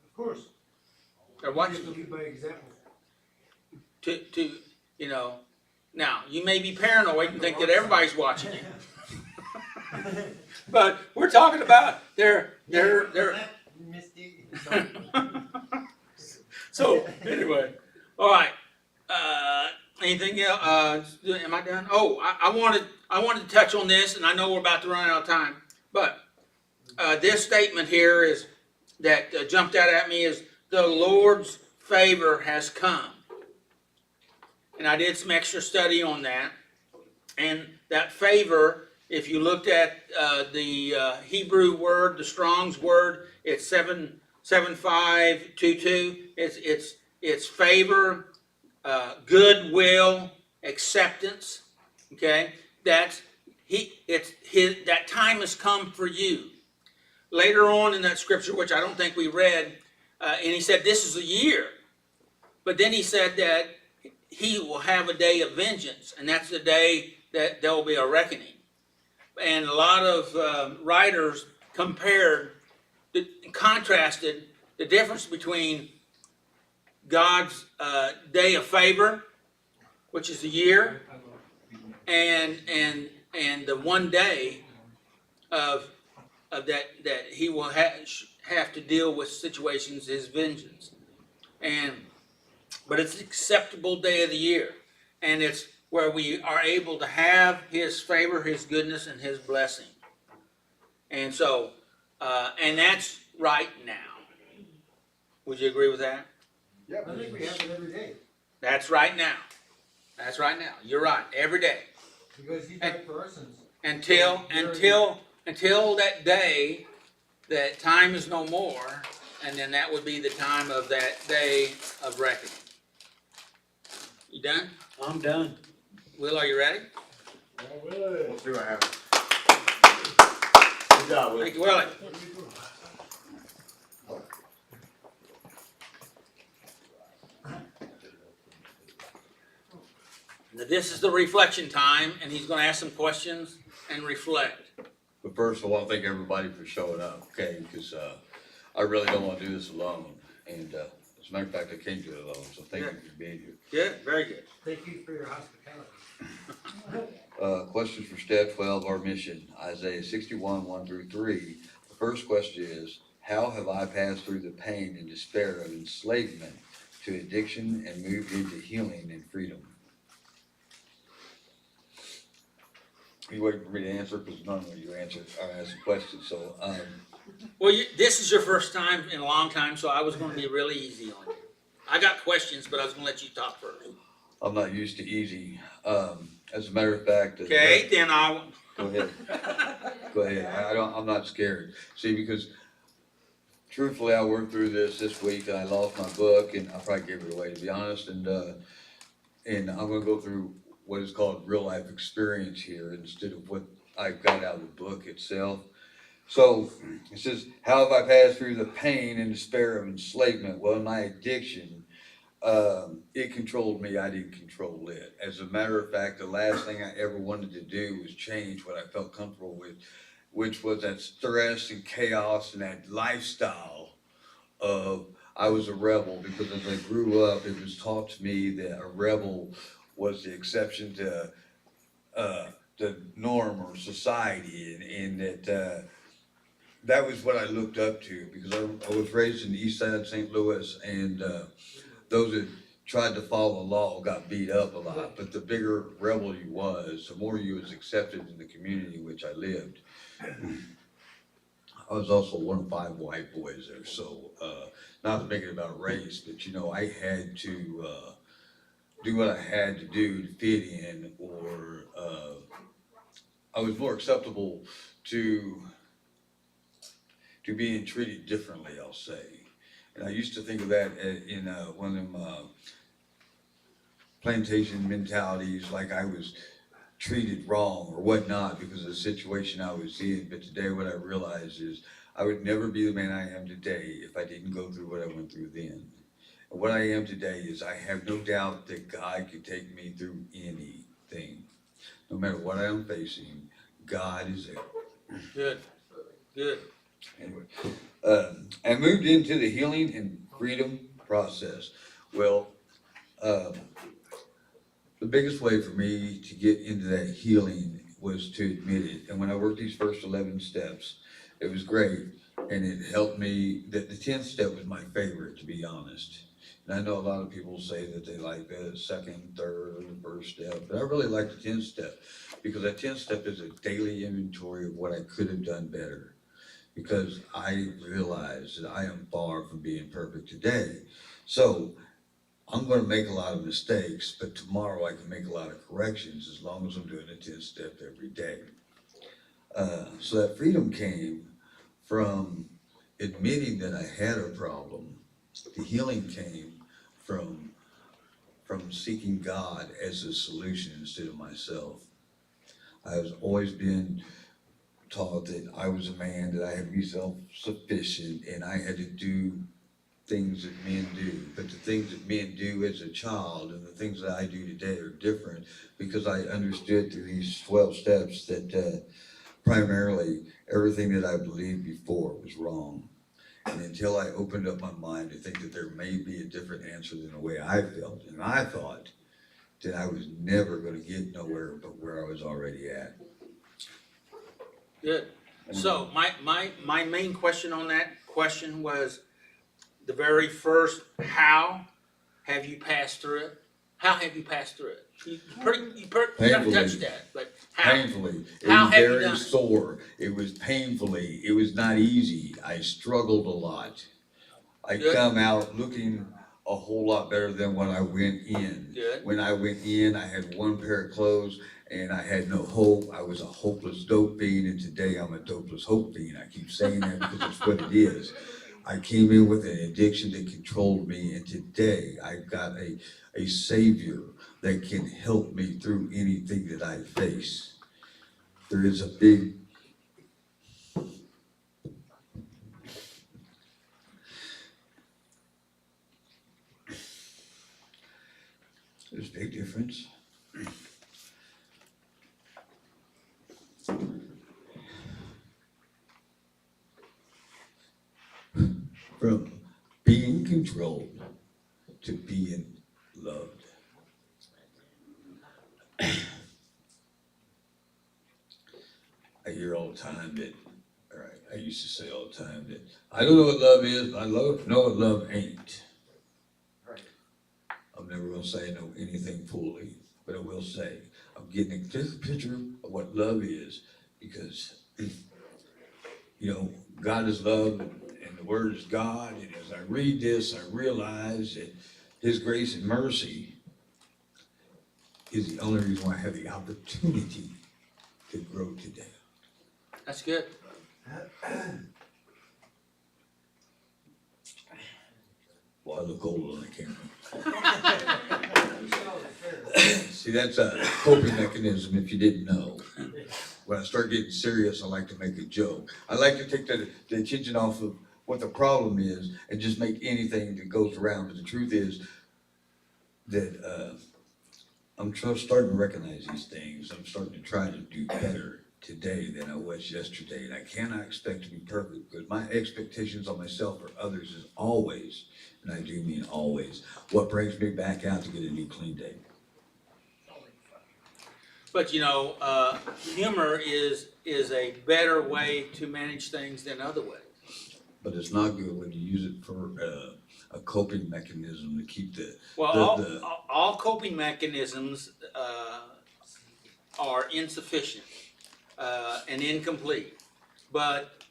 Of course. They're watching Just you lead by example. to Now, you may be paranoid and think that everybody's watching you. But we're talking about they're So, anyway, all right. Anything else? Am I done? Oh, I wanted to touch on this, and I know we're about to run out of time, but this statement here is that jumped out at me is the Lord's favor has come. And I did some extra study on that. And that favor, if you looked at the Hebrew word, the Strong's word, it's 77522. It's favor, goodwill, acceptance. Okay, that time has come for you. Later on in that scripture, which I don't think we read, and he said this is a year, but then he said that he will have a day of vengeance, and that's the day that there will be a reckoning. And a lot of writers contrasted the difference between God's day of favor, which is a year, and the one day of that he will have to deal with situations, his vengeance. But it's the acceptable day of the year, and it's where we are able to have his favor, his goodness, and his blessing. And so, and that's right now. Would you agree with that? Yeah, I think we have it every day, That's right now. That's right now. You're right. Every day. because he died for our sins. Until that day, that time is no more, and then that would be the time of that day of reckoning. You done? I'm done. Will, are you ready? We'll see what happens. Good job, Will. Thank you, Willie. Now, this is the reflection time, and he's going to ask some questions and reflect. But first, I want to thank everybody for showing up, okay? Because I really don't want to do this alone. And as a matter of fact, I can't do it alone, so thank you for being here. Good, very good. Thank you for your hospitality. Questions for step 12, our mission, Isaiah 61, 1-3. The first question is, how have I passed through the pain and despair of enslavement to addiction and moved into healing and freedom? You waiting for me to answer? Because normally you answer or ask a question, so, Well, this is your first time in a long time, so I was going to be really easy on you. I got questions, but I was going to let you talk first. I'm not used to easy. As a matter of fact. Okay, then I. Go ahead. Go ahead. I'm not scared. See, because truthfully, I worked through this week, and I lost my book, and I probably gave it away, to be honest, and I'm gonna go through what is called real life experience here instead of what I got out of the book itself. So it says, how have I passed through the pain and despair of enslavement? Well, my addiction, it controlled me, I didn't control it. As a matter of fact, the last thing I ever wanted to do was change what I felt comfortable with, which was that stress and chaos and that lifestyle of, I was a rebel, because as I grew up, it was taught to me that a rebel was the exception to the norm or society, and that was what I looked up to, because I was raised in the east side of St. Louis, and those that tried to follow the law got beat up a lot, but the bigger rebel you was, the more you was accepted in the community in which I lived. I was also one of 5 white boys there, so not to make it about race, but you know, I had to do what I had to do to fit in, or I was more acceptable to being treated differently, I'll say. And I used to think of that in one of them plantation mentalities, like I was treated wrong or whatnot because of the situation I was in. But today what I realize is I would never be the man I am today if I didn't go through what I went through then. And what I am today is I have no doubt that God can take me through anything. No matter what I am facing, God is there. Good, good. Anyway, I moved into the healing and freedom process. Well, The biggest way for me to get into that healing was to admit it. And when I worked these first 11 steps, it was great. And it helped me, that the 10th step was my favorite, to be honest. And I know a lot of people say that they like the second, third, or the first step, but I really like the 10th step because that 10th step is a daily inventory of what I could have done better. Because I realize that I am far from being perfect today. So I'm going to make a lot of mistakes, but tomorrow I can make a lot of corrections as long as I'm doing a 10 step every day. So that freedom came from admitting that I had a problem. The healing came from seeking God as a solution instead of myself. I've always been taught that I was a man, that I had to be self-sufficient, and I had to do things that men do. But the things that men do as a child and the things that I do today are different because I understood through these 12 steps that primarily everything that I believed before was wrong. And until I opened up my mind to think that there may be a different answer than the way I felt and I thought, then I was never going to get nowhere but where I was already at. Good. So my main question on that question was the very first, how have you passed through it? How have you passed through it? You haven't touched that, but how? Painfully. It How was have you very done it? sore. It was painfully. It was not easy. I struggled a lot. I Good. come out looking a whole lot better than when I went in. Good. When I went in, I had one pair of clothes and I had no hope. I was a hopeless dope fiend, and today I'm a dopeless hope fiend. I keep saying that because it's what it is. I came in with an addiction that controlled me, and today I've got a savior that can help me through anything that I face. There is a big there's a big difference. From being controlled to being loved. I hear all the time that, I used to say all the time that, I don't know what love is, but I know what love ain't. I'm never gonna say I know anything fully, but I will say, I'm getting a clear picture of what love is, because, you know, God is love, and the Word is God, and as I read this, I realize that His grace and mercy is the only reason why I have the opportunity to grow today. That's good. Well, I look old on the camera. See, that's a coping mechanism if you didn't know. When I start getting serious, I like to make a joke. I like to take the attention off of what the problem is and just make anything that goes around. But the truth is that I'm starting to recognize these things. I'm starting to try to do better today than I was yesterday. And I cannot expect to be perfect because my expectations on myself or others is always, and I do mean always, what brings me back out to get a new clean day. But you know, humor is a better way to manage things than other ways. But it's not good when you use it for a coping mechanism to keep All coping mechanisms are insufficient and incomplete. But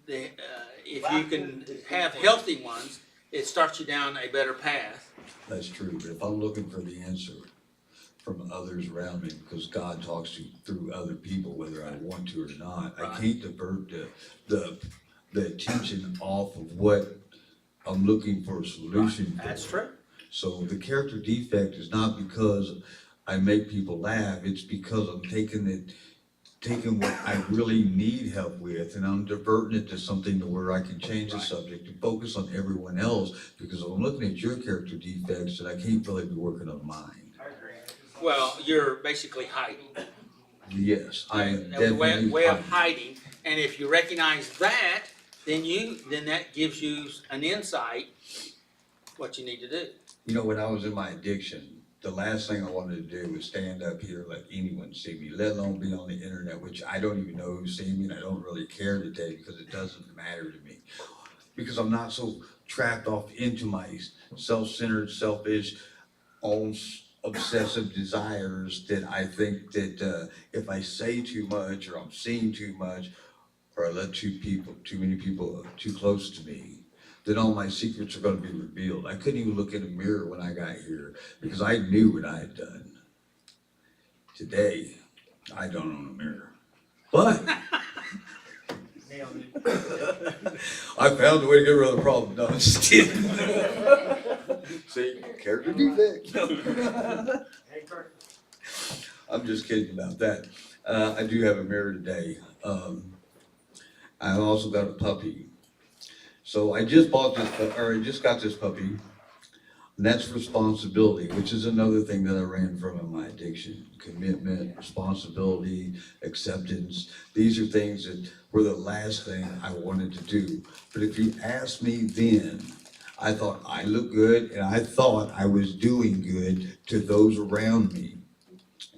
if you can have healthy ones, it starts you down a better path. That's true, but if I'm looking for the answer from others around me, because God talks through other people, whether I want to or not, Right. I can't divert the attention off of what I'm looking for a solution for. That's true. So the character defect is not because I make people laugh, it's because I'm taking what I really need help with, and I'm diverting it to something to where I can change the subject and focus on everyone else, because I'm looking at your character defects and I can't really be working on mine. Well, you're basically hiding. Yes, I am That was a definitely way of hiding. hiding, and if you recognize that, then that gives you an insight what you need to do. You know, when I was in my addiction, the last thing I wanted to do was stand up here and let anyone see me, let alone be on the internet, which I don't even know who's seeing me, and I don't really care today because it doesn't matter to me. Because I'm not so trapped off into my self-centered, selfish, own obsessive desires that I think that if I say too much or I'm seeing too much or I let too many people too close to me, then all my secrets are going to be revealed. I couldn't even look in a mirror when I got here because I knew what I had done. Today, I don't own a mirror. But I found a way to get rid of the problem. No, I'm just kidding. See, character defect. I'm just kidding about that. I do have a mirror today. I also got a puppy. So I just got this puppy. And that's responsibility, which is another thing that I ran from in my addiction. Commitment, responsibility, acceptance. These are things that were the last thing I wanted to do. But if you ask me then, I thought I looked good and I thought I was doing good to those around me.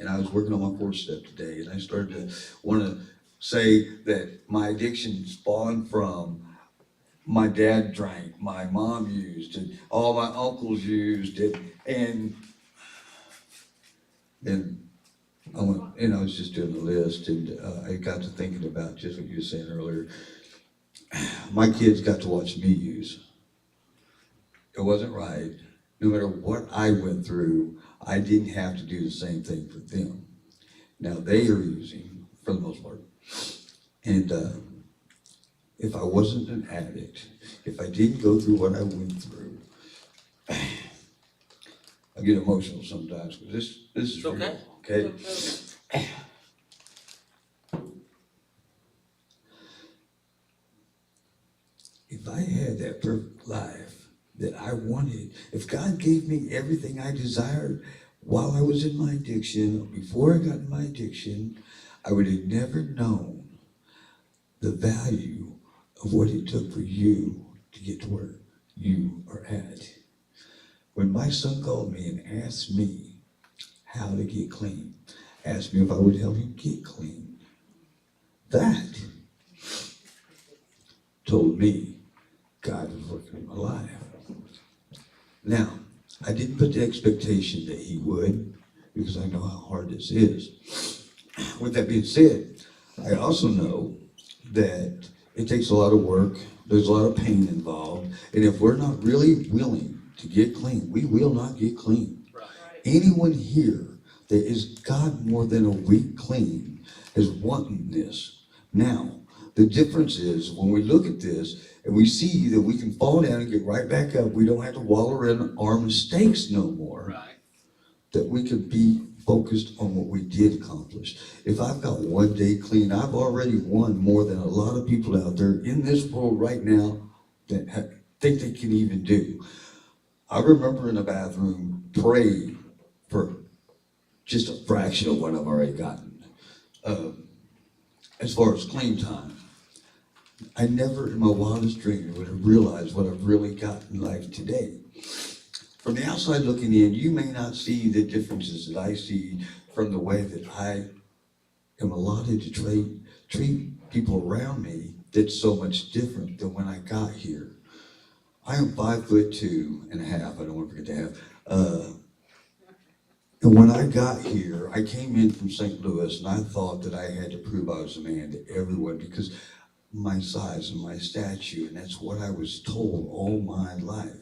And I was working on my 4th step today, and I started to want to say that my addiction spawned from my dad drank, my mom used it, all my uncles used it, and then I went, I was just doing a list, and I got to thinking about just what you were saying earlier. My kids got to watch me use. It wasn't right. No matter what I went through, I didn't have to do the same thing for them. Now they are using, for the most part, and if I wasn't an addict, if I didn't go through what I went through, I get emotional sometimes because this is real, okay? If I had that perfect life that I wanted, if God gave me everything I desired while I was in my addiction, before I got in my addiction, I would have never known the value of what it took for you to get to where you are at. When my son called me and asked me how to get clean, asked me if I would help him get clean, that told me God was working in my life. Now, I didn't put the expectation that he would, because I know how hard this is. With that being said, I also know that it takes a lot of work, there's a lot of pain involved, and if we're not really willing to get clean, we will not get clean. Right. Anyone here that is God more than a week clean is wanting this. Now, the difference is when we look at this and we see that we can fall down and get right back up, we don't have to wallow in our mistakes no more. Right. That we can be focused on what we did accomplish. If I've got one day clean, I've already won more than a lot of people out there in this world right now that think they can even do. I remember in the bathroom praying for just a fraction of what I've already gotten. As far as clean time, I never in my wildest dreams would have realized what I've really got in life today. From the outside looking in, you may not see the differences that I see from the way that I am allotted to treat people around me that's so much different than when I got here. I am 5'2.5". I don't want to forget to have. And when I got here, I came in from St. Louis and I thought that I had to prove I was a man to everyone because my size and my stature, and that's what I was told all my life.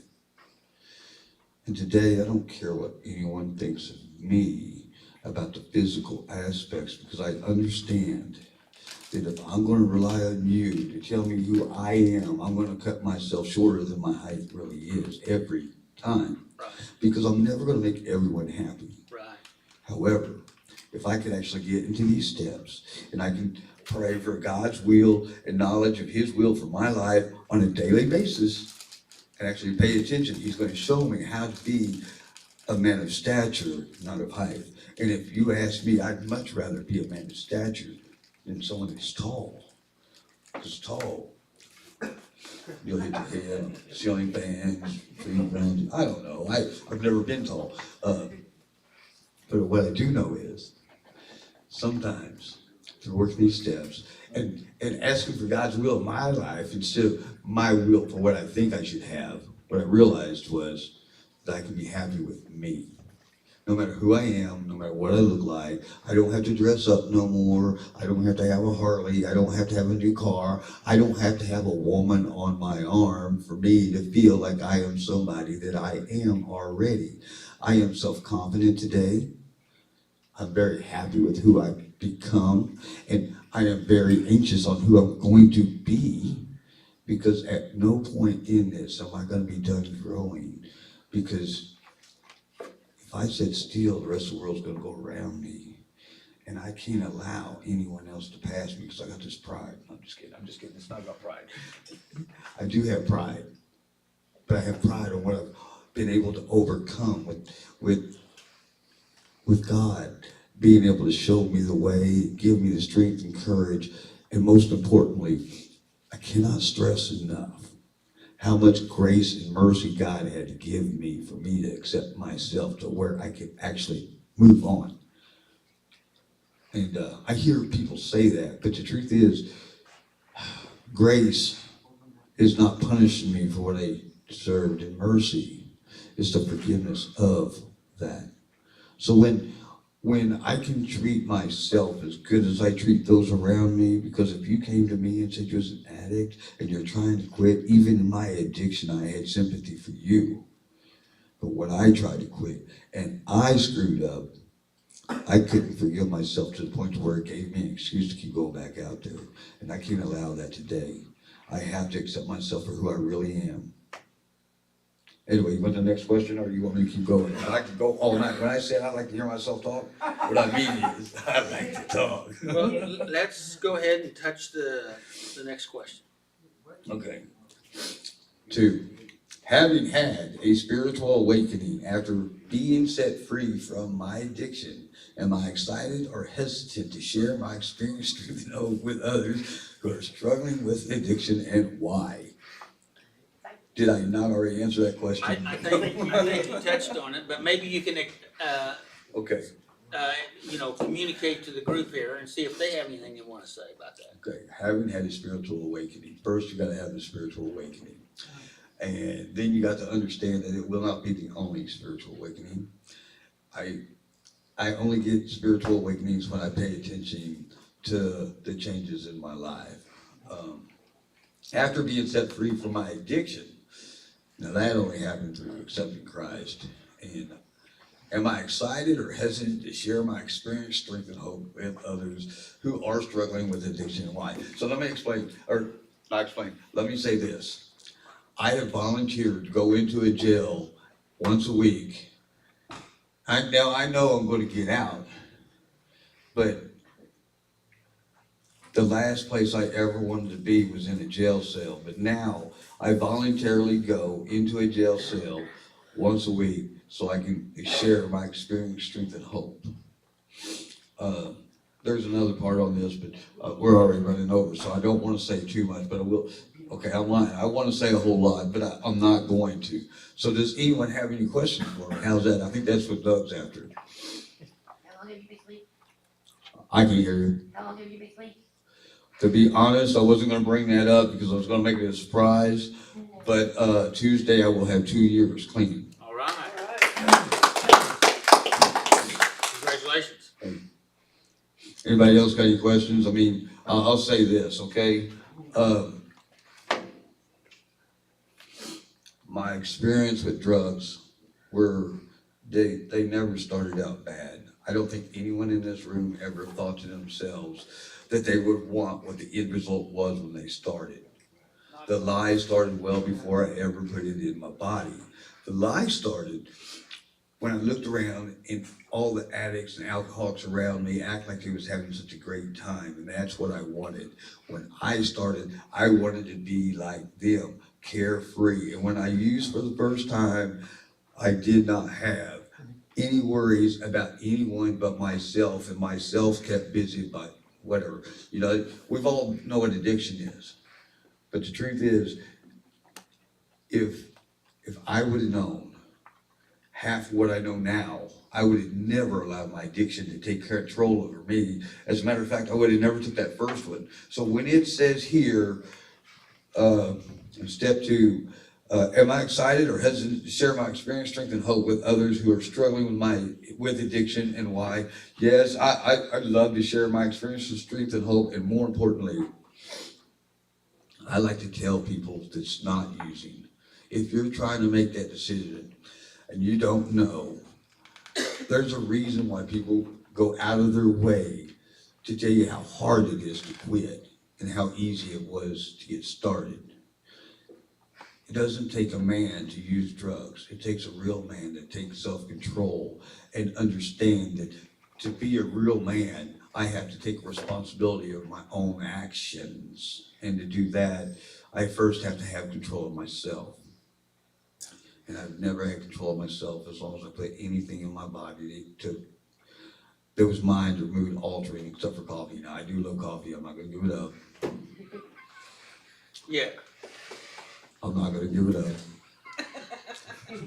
And today, I don't care what anyone thinks of me about the physical aspects because I understand that if I'm going to rely on you to tell me who I am, I'm going to cut myself shorter than my height really is every time. Right. Because I'm never going to make everyone happy. Right. However, if I could actually get into these steps and I can pray for God's will and knowledge of his will for my life on a daily basis and actually pay attention, he's going to show me how to be a man of stature, not of height. And if you ask me, I'd much rather be a man of stature than someone that's tall. Because tall, you'll hit your head, ceiling fans, tree branches. I don't know. I've never been tall. But what I do know is, sometimes, through working these steps, and asking for God's will in my life instead of my will for what I think I should have, what I realized was that I can be happy with me. No matter who I am, no matter what I look like, I don't have to dress up no more. I don't have to have a Harley. I don't have to have a new car. I don't have to have a woman on my arm for me to feel like I am somebody that I am already. I am self-confident today. I'm very happy with who I've become, and I am very anxious on who I'm going to be, because at no point in this am I going to be done growing, because if I sit still, the rest of the world's going to go around me, and I can't allow anyone else to pass me because I got this pride. I'm just kidding, it's not about pride. I do have pride, but I have pride on what I've been able to overcome with God being able to show me the way, give me the strength and courage, and most importantly, I cannot stress enough how much grace and mercy God had to give me for me to accept myself to where I could actually move on. And I hear people say that, but the truth is, grace is not punishing me for what I deserved, and mercy is the forgiveness of that. So when I can treat myself as good as I treat those around me, because if you came to me and said you're an addict and you're trying to quit, even in my addiction, I had sympathy for you. But when I tried to quit and I screwed up, I couldn't forgive myself to the point where it gave me an excuse to keep going back out there. And I can't allow that today. I have to accept myself for who I really am. Anyway, you want the next question, or you want me to keep going? I like to go all night. When I say I like to hear myself talk, what I mean is I like to talk. Well, let's go ahead and touch the next question. Okay. 2, having had a spiritual awakening after being set free from my addiction, am I excited or hesitant to share my experience with others who are struggling with addiction, and why? Did I not already answer that question? I think you touched on it, but maybe you can, Okay. Communicate to the group here and see if they have anything they want to say about that. Okay, having had a spiritual awakening. First, you got to have a spiritual awakening. And then you got to understand that it will not be the only spiritual awakening. I only get spiritual awakenings when I pay attention to the changes in my life. After being set free from my addiction, now that only happened through accepting Christ. And am I excited or hesitant to share my experience, strength, and hope with others who are struggling with addiction, and why? So let me explain, or not explain, let me say this. I have volunteered to go into a jail once a week. I know I'm going to get out, but the last place I ever wanted to be was in a jail cell. But now I voluntarily go into a jail cell once a week so I can share my experience, strength, and hope. There's another part on this, but we're already running over, so I don't want to say too much, but I will. Okay, I'm lying. I want to say a whole lot, but I'm not going to. So does anyone have any questions for me? How's that? I think that's what Doug's after. How long have you been asleep? I can hear you. How long have you been asleep? To be honest, I wasn't going to bring that up because I was going to make it a surprise. But Tuesday I will have 2 years clean. All right. Congratulations. Anybody else got any questions? I mean, I'll say this, okay? My experience with drugs they never started out bad. I don't think anyone in this room ever thought to themselves that they would want what the end result was when they started. The lie started well before I ever put it in my body. The lie started when I looked around and all the addicts and alcoholics around me act like they was having such a great time, and that's what I wanted. When I started, I wanted to be like them, carefree. And when I used for the first time, I did not have any worries about anyone but myself, and myself kept busy by whatever. You know, we've all know what addiction is. But the truth is, if I would have known half what I know now, I would have never allowed my addiction to take control over me. As a matter of fact, I would have never took that first one. So when it says here, in step 2, am I excited or hesitant to share my experience, strength, and hope with others who are struggling with addiction, and why? Yes, I'd love to share my experience of strength and hope, and more importantly, I like to tell people that's not using. If you're trying to make that decision and you don't know, there's a reason why people go out of their way to tell you how hard it is to quit and how easy it was to get started. It doesn't take a man to use drugs. It takes a real man to take self-control and understand that to be a real man, I have to take responsibility of my own actions. And to do that, I first have to have control of myself. And I've never had control of myself as long as I put anything in my body that was mind or mood altering, except for coffee. Now, I do love coffee. I'm not going to give it up. Yeah. I'm not going to give it up.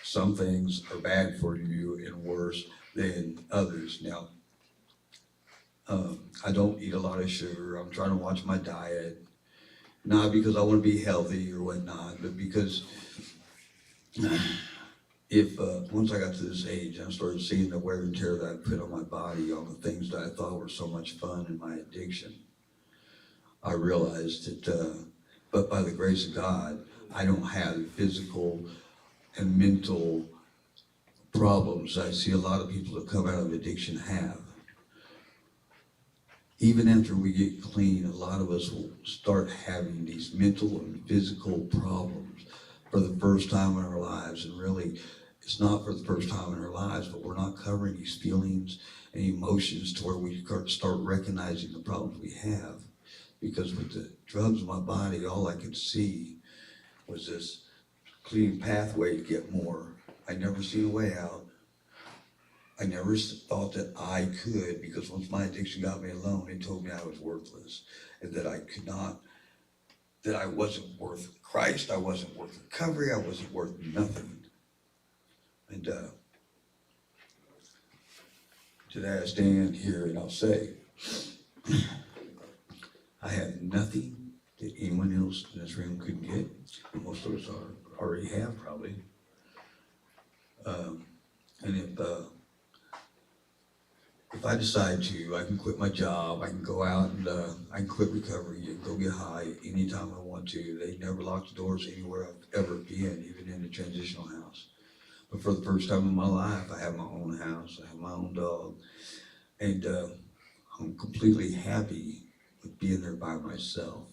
Some things are bad for you and worse than others. Now, I don't eat a lot of sugar. I'm trying to watch my diet. Not because I want to be healthy or whatnot, but because once I got to this age, I started seeing the wear and tear that I put on my body, all the things that I thought were so much fun in my addiction. I realized that, but by the grace of God, I don't have the physical and mental problems I see a lot of people that come out of addiction have. Even after we get clean, a lot of us will start having these mental and physical problems for the first time in our lives. And really, it's not for the first time in our lives, but we're not covering these feelings and emotions to where we start recognizing the problems we have. Because with the drugs in my body, all I could see was this clean pathway to get more. I never seen a way out. I never thought that I could, because once my addiction got me alone, it told me I was worthless and that I could not, that I wasn't worth Christ, I wasn't worth recovery, I wasn't worth nothing. And today I stand here and I'll say, I have nothing that anyone else in this room could get, and most of us already have probably. And if I decide to, I can quit my job, I can go out and I can quit recovery and go get high anytime I want to. They never lock the doors anywhere I've ever been, even in a transitional house. But for the first time in my life, I have my own house, I have my own dog, and I'm completely happy with being there by myself.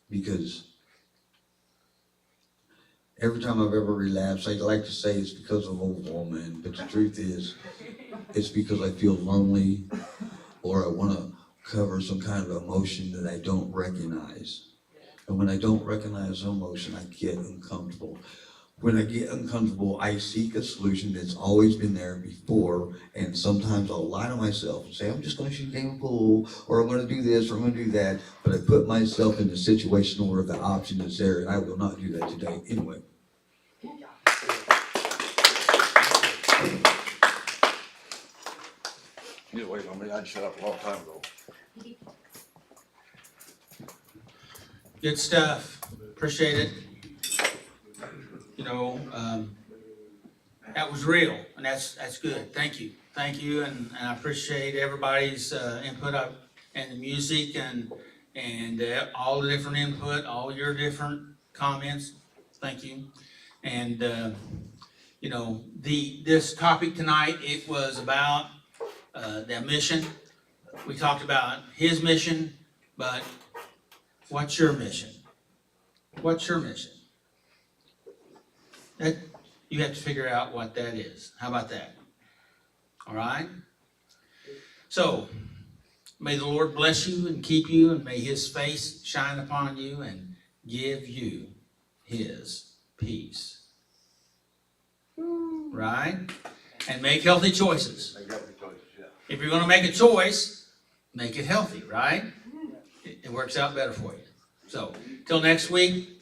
Because every time I've ever relapsed, I like to say it's because of a woman, but the truth is, it's because I feel lonely or I want to cover some kind of emotion that I don't recognize. And when I don't recognize an emotion, I get uncomfortable. When I get uncomfortable, I seek a solution that's always been there before, and sometimes I'll lie to myself and say, I'm just going to shoot a game of pool, or I'm going to do this, or I'm going to do that, but I put myself in a situation where the option is there, and I will not do that today anyway. You just wait on me, I'd shut up a long time ago. Good stuff. Appreciate it. You know, that was real, and that's good. Thank you. Thank you, and I appreciate everybody's input and the music and all the different input, all your different comments. Thank you. And you know, this topic tonight, it was about their mission. We talked about his mission, but what's your mission? What's your mission? That you have to figure out what that is. How about that? All right? So, may the Lord bless you and keep you, and may his face shine upon you and give you his peace. Right? And make healthy choices. If you're going to make a choice, make it healthy, right? It works out better for you. So, till next week.